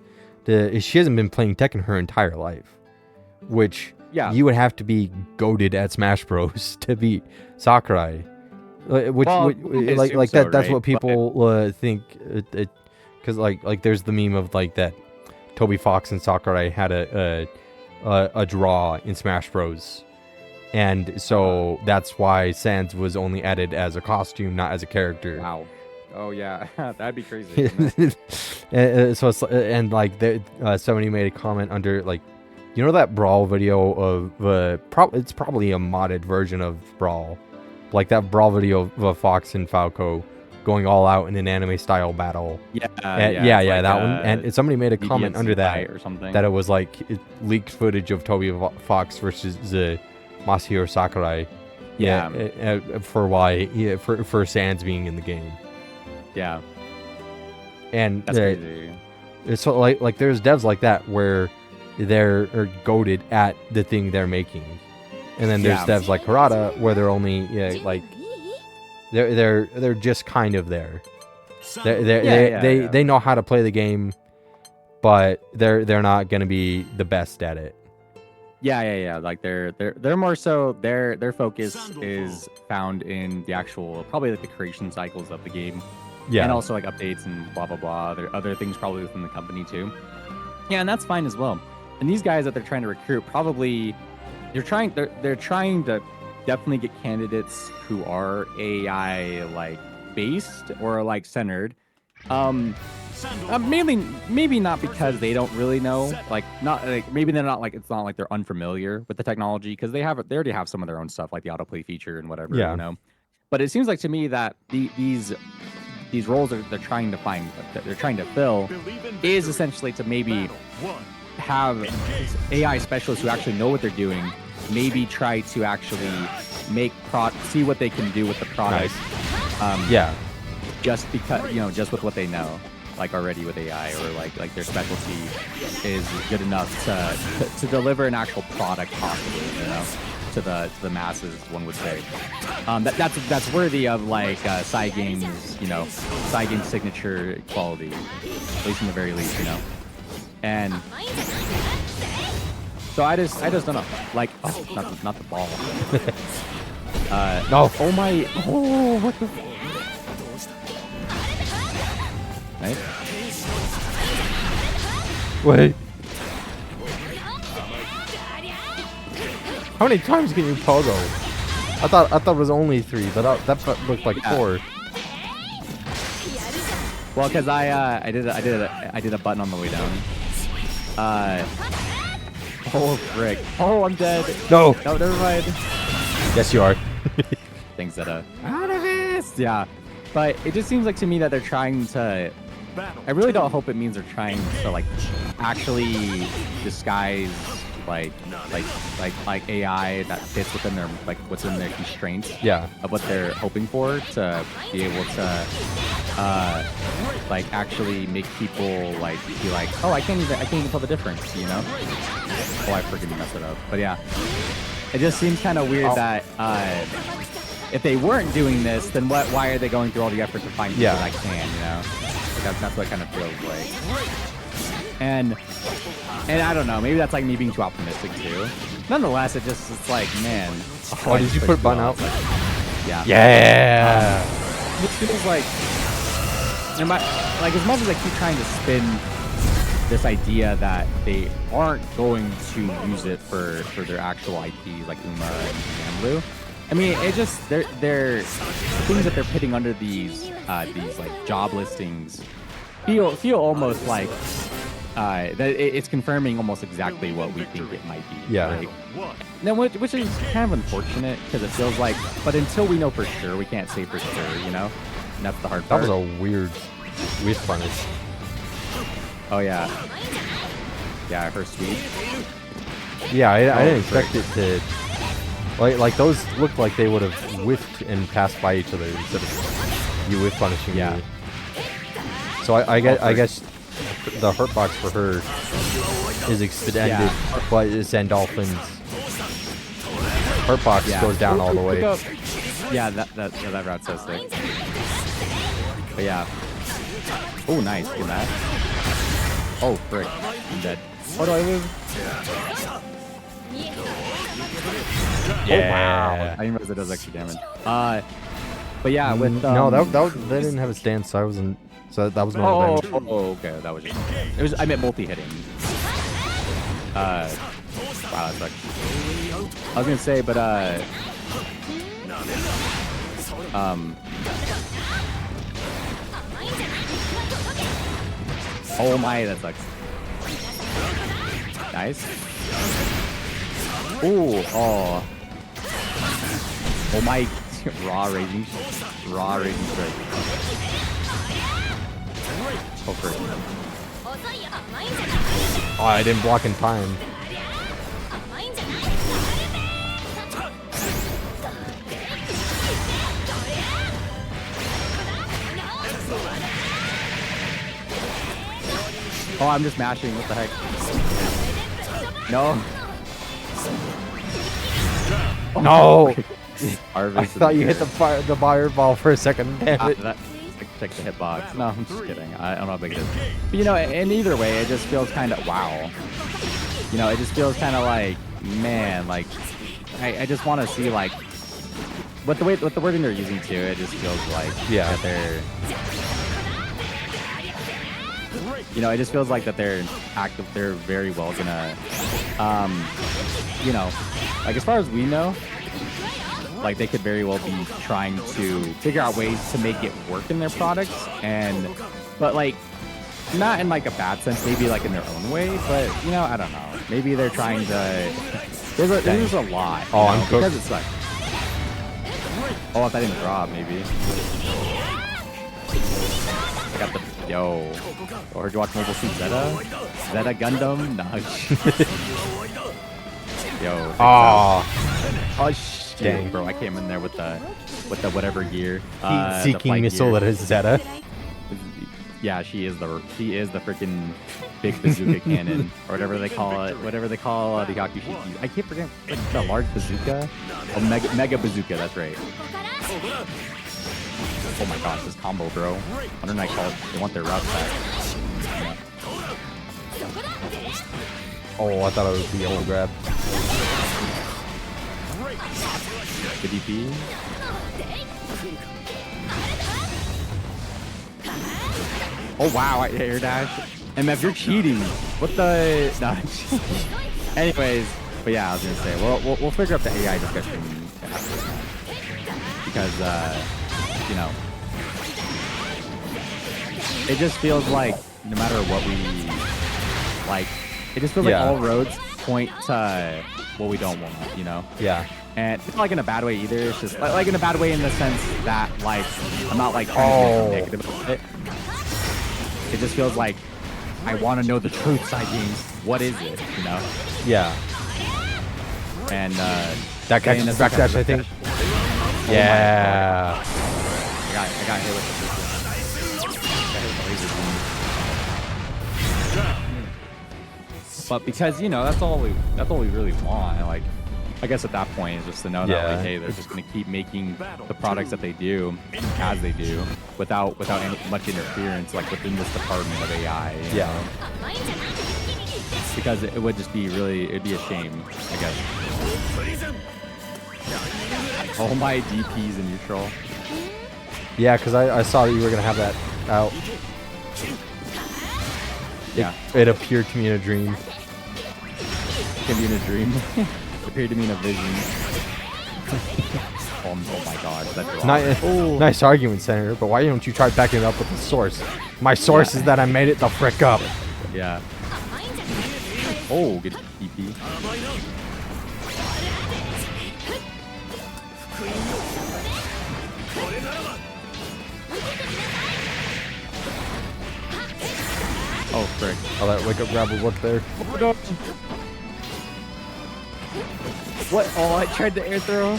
she hasn't been playing Tekken her entire life, which you would have to be goated at Smash Bros to beat Sakurai. Which like that that's what people think because like there's the meme of like that Toby Fox and Sakurai had a draw in Smash Bros, and so that's why Sans was only added as a costume, not as a character. Wow. Oh yeah, that'd be crazy. So it's and like somebody made a comment under like, you know, that Brawl video of it's probably a modded version of Brawl. Like that Brawl video of Fox and Falco going all out in an anime style battle. That one. And somebody made a comment under that or something, that it was like leaked footage of Toby Fox versus Masahiro Sakurai. For Sans being in the game. Yeah. And that's crazy. So like there's devs like that where they're goated at the thing they're making. And then there's devs like Harada where they're only like they're just kind of there. They know how to play the game, but they're not gonna be the best at it. Like they're more so their focus is found in the actual probably like the creation cycles of the game. And also like updates and blah blah blah. There are other things probably within the company too. Yeah, and that's fine as well. And these guys that they're trying to recruit probably they're trying to definitely get candidates who are AI like based or like centered. Maybe not because they don't really know, like not like maybe they're not like it's not like they're unfamiliar with the technology because they already have some of their own stuff like the autoplay feature and whatever, you know. But it seems like to me that these roles they're trying to fill is essentially to maybe have AI specialists who actually know what they're doing, maybe try to actually see what they can do with the product. Just because, you know, just with what they know, like already with AI, or like their specialty is good enough to deliver an actual product possibly, you know, to the masses, one would say. That's worthy of like Cygames, you know, Cygames signature quality, at least in the very least, you know. And so I just don't know, like not the ball. No. Oh my! Oh, what the? Right? Wait. How many times can you pogo? I thought it was only 3, but that looked like 4. Well, because I did a button on the way down. Oh frick! Oh, I'm dead. No, never mind. Yes, you are. Things that out of this. Yeah, but it just seems like to me that they're trying to. I really don't hope it means they're trying to like actually disguise like AI that fits within their what's in their constraints. Of what they're hoping for to be able to like actually make people like be like, oh, I can't even tell the difference, you know? Oh, I freaking messed it up. But yeah, it just seems kind of weird that if they weren't doing this, then why are they going through all the effort to find people that can, you know? That's what it kind of feels like. And I don't know, maybe that's like me being too optimistic too. Nonetheless, it's like, man. Oh, did you put button out? Yeah. Yeah. It feels like, like as much as I keep trying to spin this idea that they aren't going to use it for their actual IPs like Uma and Amlu, I mean, it just they're the things that they're putting under these like job listings feel almost like that it's confirming almost exactly what we think it might be. Yeah. Right? Now, which is kind of unfortunate because it feels like, but until we know for sure, we can't say for sure, you know. And that's the hard That part. was a weird punish. Oh yeah. Yeah, her sweep. Yeah, I didn't expect it to. Like those looked like they would have whiffed and passed by each other instead of you whiff punishing Yeah. me. So I guess the hurt box for her is extended, Yeah. but it's Dolphin's hurt box goes down all the way. Yeah, that route's so sick. But yeah. Oh, nice. Get that. Oh, frick. I'm dead. What do I live? Yeah. Oh, wow. I didn't realize it does extra damage. But yeah, with no, that didn't have a stance, so I wasn't. So that was normal damage. Oh, okay. That was just. It was. I meant multi-hitting. Wow, that sucks. I was gonna say, but oh my, that sucks. Nice. Ooh, oh. Oh my, raw raging strike. Oh, frick. Oh, I didn't block in time. Oh, I'm just mashing. What the heck? No. Oh, No. Arvis I thought you hit the fireball for a second. Damn it. Check the hitbox. No, I'm just kidding. I don't know how big it is. But, you know, in either way, it just feels kind of wow. You know, it just feels kind of like, man, like I just want to see like what the wording they're using too. It just feels like that they're. You know, it just feels like that they're active. They're very well gonna, you know, like as far as we know, like they could very well be trying to figure out ways to make it work in their products, but like not in like a bad sense, maybe like in their own way. But you know, I don't know. Maybe they're trying to. There's a lot. Oh, I'm cooked. Because it's like. Oh, if that didn't drop, maybe. I got the. Yo. Or did you watch Mobile Suit Zeta? Zeta Gundam? Nice. Yo. Oh. Oh, shit. Dang, bro. I came in there with the whatever gear. Heat-seeking missile that is Zeta. Yeah, she is the freaking big bazooka cannon, or whatever they call it. Whatever they call the Gakushiki. I keep forgetting like the large bazooka. Oh, mega bazooka. That's right. Oh my gosh, this combo, bro. Under Night Call, they want their routes back. Yeah. Oh, I thought it would be able to grab. Good DP. Oh wow, I air dash. MF, you're cheating. What the? No. Anyways, but yeah, I was gonna say, we'll figure out the AI discussion after, because you know, it just feels like no matter what we like, it just feels like all roads point to what we don't want, you know? Yeah. And it's not like in a bad way either. It's just like in a bad way in the sense that like I'm not like trying to be negative about it. It just feels like I want to know the truth. Cygames. What is it? You know? Yeah. And that catches backdash, I think. Oh yeah. I got hit with the But because, you know, that's all we really want. Like, I guess at that point is just to know that, like, hey, they're just going to keep making the products that they do as they do without any, much interference, like within this department of AI. You know? Because it would just be it'd be a shame, I guess. Oh, my DP's in neutral. Yeah, because I saw that you were going to have that out. Yeah. It appeared to me in a dream. It can be in a dream. It appeared to me in a vision. Oh my god. That's Nice argument, Senator, but why don't you try backing it up with the source? My source is that I made it the frick up. Yeah. Oh, good EP. Oh, frick. Oh, that wake up grab will work there. What? Oh, I tried to air throw.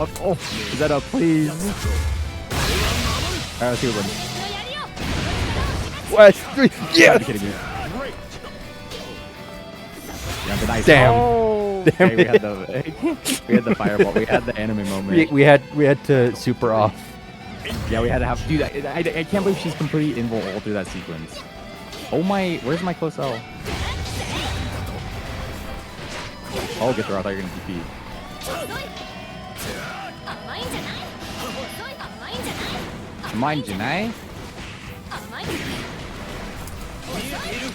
Oh, is that a please? Alright, let's see what What? Yeah! Are you kidding me? Yeah, but nice. Damn. Oh, Damn okay, we had the fireball. We had the anime moment. We had to super off. Yeah, we had to have. Dude, I can't believe she's completely invulnerable through that sequence. Oh my, where's my close L? Oh, get there. I thought you were gonna DP. Mine, Janai?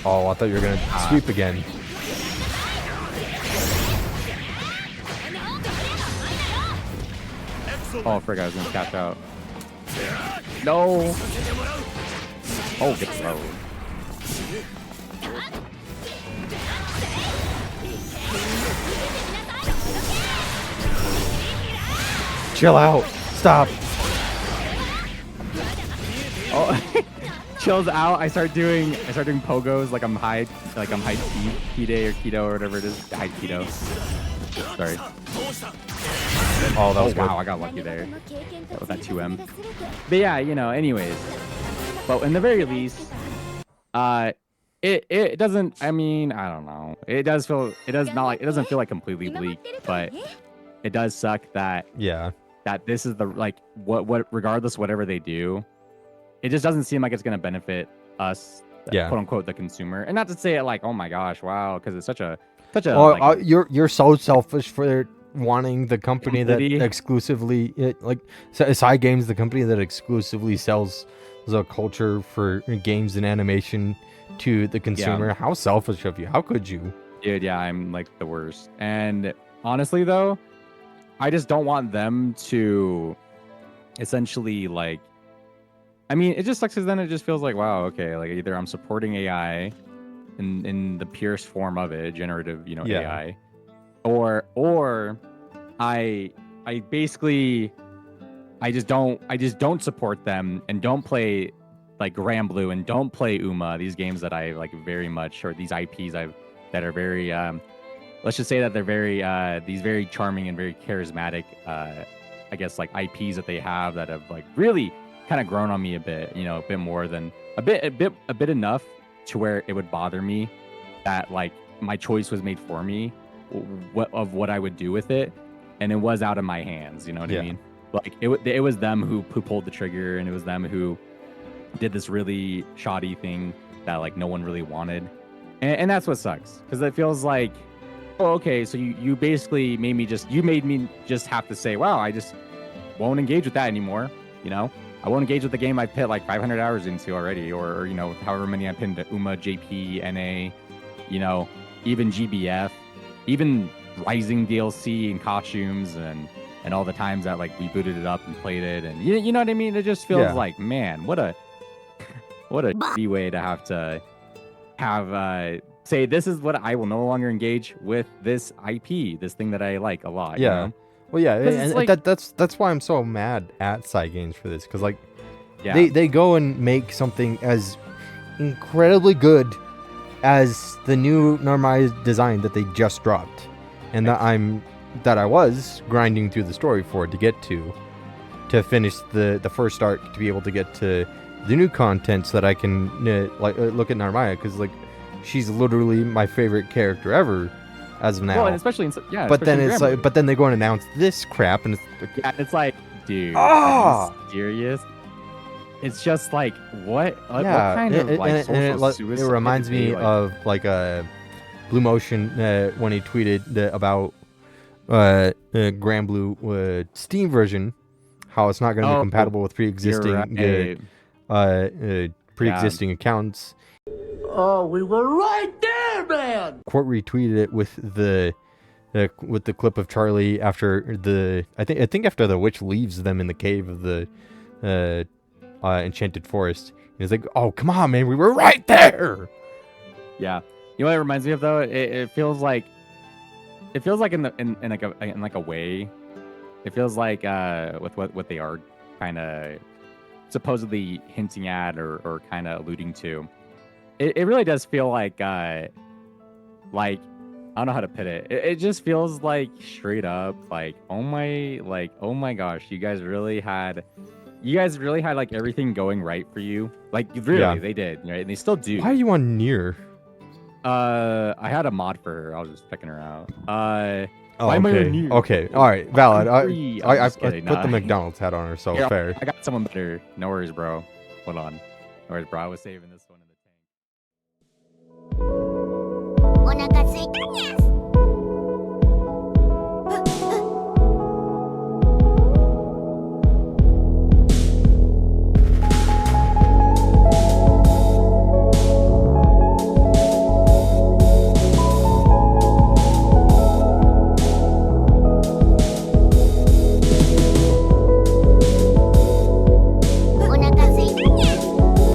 Oh, I thought you were gonna sweep again. Oh, frick, I was gonna catch out. No! Oh, get throw. Chill out. Stop. Oh, chills out. I start doing pogos like I'm high P day or keto or whatever it is. High keto. Sorry. Oh, that was good. Wow, I got lucky there with that 2M. But yeah, you know. Anyways, but in the very least, it doesn't. I mean, I don't know. It doesn't feel like completely bleak, but it does suck that that this is the what regardless whatever they do, it just doesn't seem like it's gonna benefit us, quote unquote, the consumer. And not to say it like, oh my gosh, wow, because it's such a. Well, you're so selfish for wanting the company that exclusively Cygames, the company that exclusively sells the culture for games and animation to the consumer. How selfish of you! How could you? Dude, yeah, I'm like the worst. And honestly, though, I just don't want them to essentially like. I mean, it just sucks because then it just feels like, wow, okay, like either I'm supporting AI in the purest form of it, generative, AI, or I basically I just don't support them and don't play like Granblue and don't play Uma, these games that I like very much, or these IPs that are very let's just say that they're very these very charming and very charismatic I guess like IPs that they have that have like really kind of grown on me a bit, a bit more than a bit enough to where it would bother me that like my choice was made for me, what I would do with it, and it was out of my hands. You know what I mean? Like it was them who pulled the trigger, and it was them who did this really shoddy thing that like no one really wanted, and that's what sucks because it feels like, oh, okay, so you basically made me just have to say, wow, I just won't engage with that anymore. I won't engage with the game I put like 500 hours into already, or however many I put into Uma, JP, NA, even GBF, even Rising DLC and costumes and all the times that like we booted it up and played it, and you know what I mean. It just feels like, man, what a shitty way to have say this is what I will no longer engage with this IP, this thing that I like a lot. Yeah. You know? Well, yeah, and like, that's why I'm so mad at Cygames for this, because like they go and make something as incredibly good as the new normalized design that they just dropped, and that I was grinding through the story for to get to finish the first arc, to be able to get to the new content so that I can look at Narmaya, because like she's literally my favorite character ever. As of now, well, and especially but then it's like, but then they go and announce this crap, and it's like, dude, are you serious? It's just like, what? What kind of like social suicide? It reminds me of like Blue Motion when he tweeted about Granblue Steam version, how it's not going to be compatible with pre-existing pre-existing accounts. Oh, we were right there, man! Court retweeted it with the with the clip of Charlie after I think after the witch leaves them in the cave of the enchanted forest. He's like, "Oh, come on, man, we were right there." Yeah. You know what it reminds me of though? It feels like in like a way. It feels like with what they are kind of supposedly hinting at or kind of alluding to. It really does feel like I don't know how to put it. It just feels like straight up like oh my gosh, you guys really had like everything going right for you. Like really, Yeah. they did, right? And they still do. Why are you on near? I had a mod for her. I was just checking her out. Oh, why am I okay. on near? Okay. All right. Valid. I'm free. I'm I just put kidding. the Nah. McDonald's hat on her, so Here, fair. I got someone better. No worries, bro. Hold on. No worries, bro. I was saving this one in the tank. お腹すいたにゃす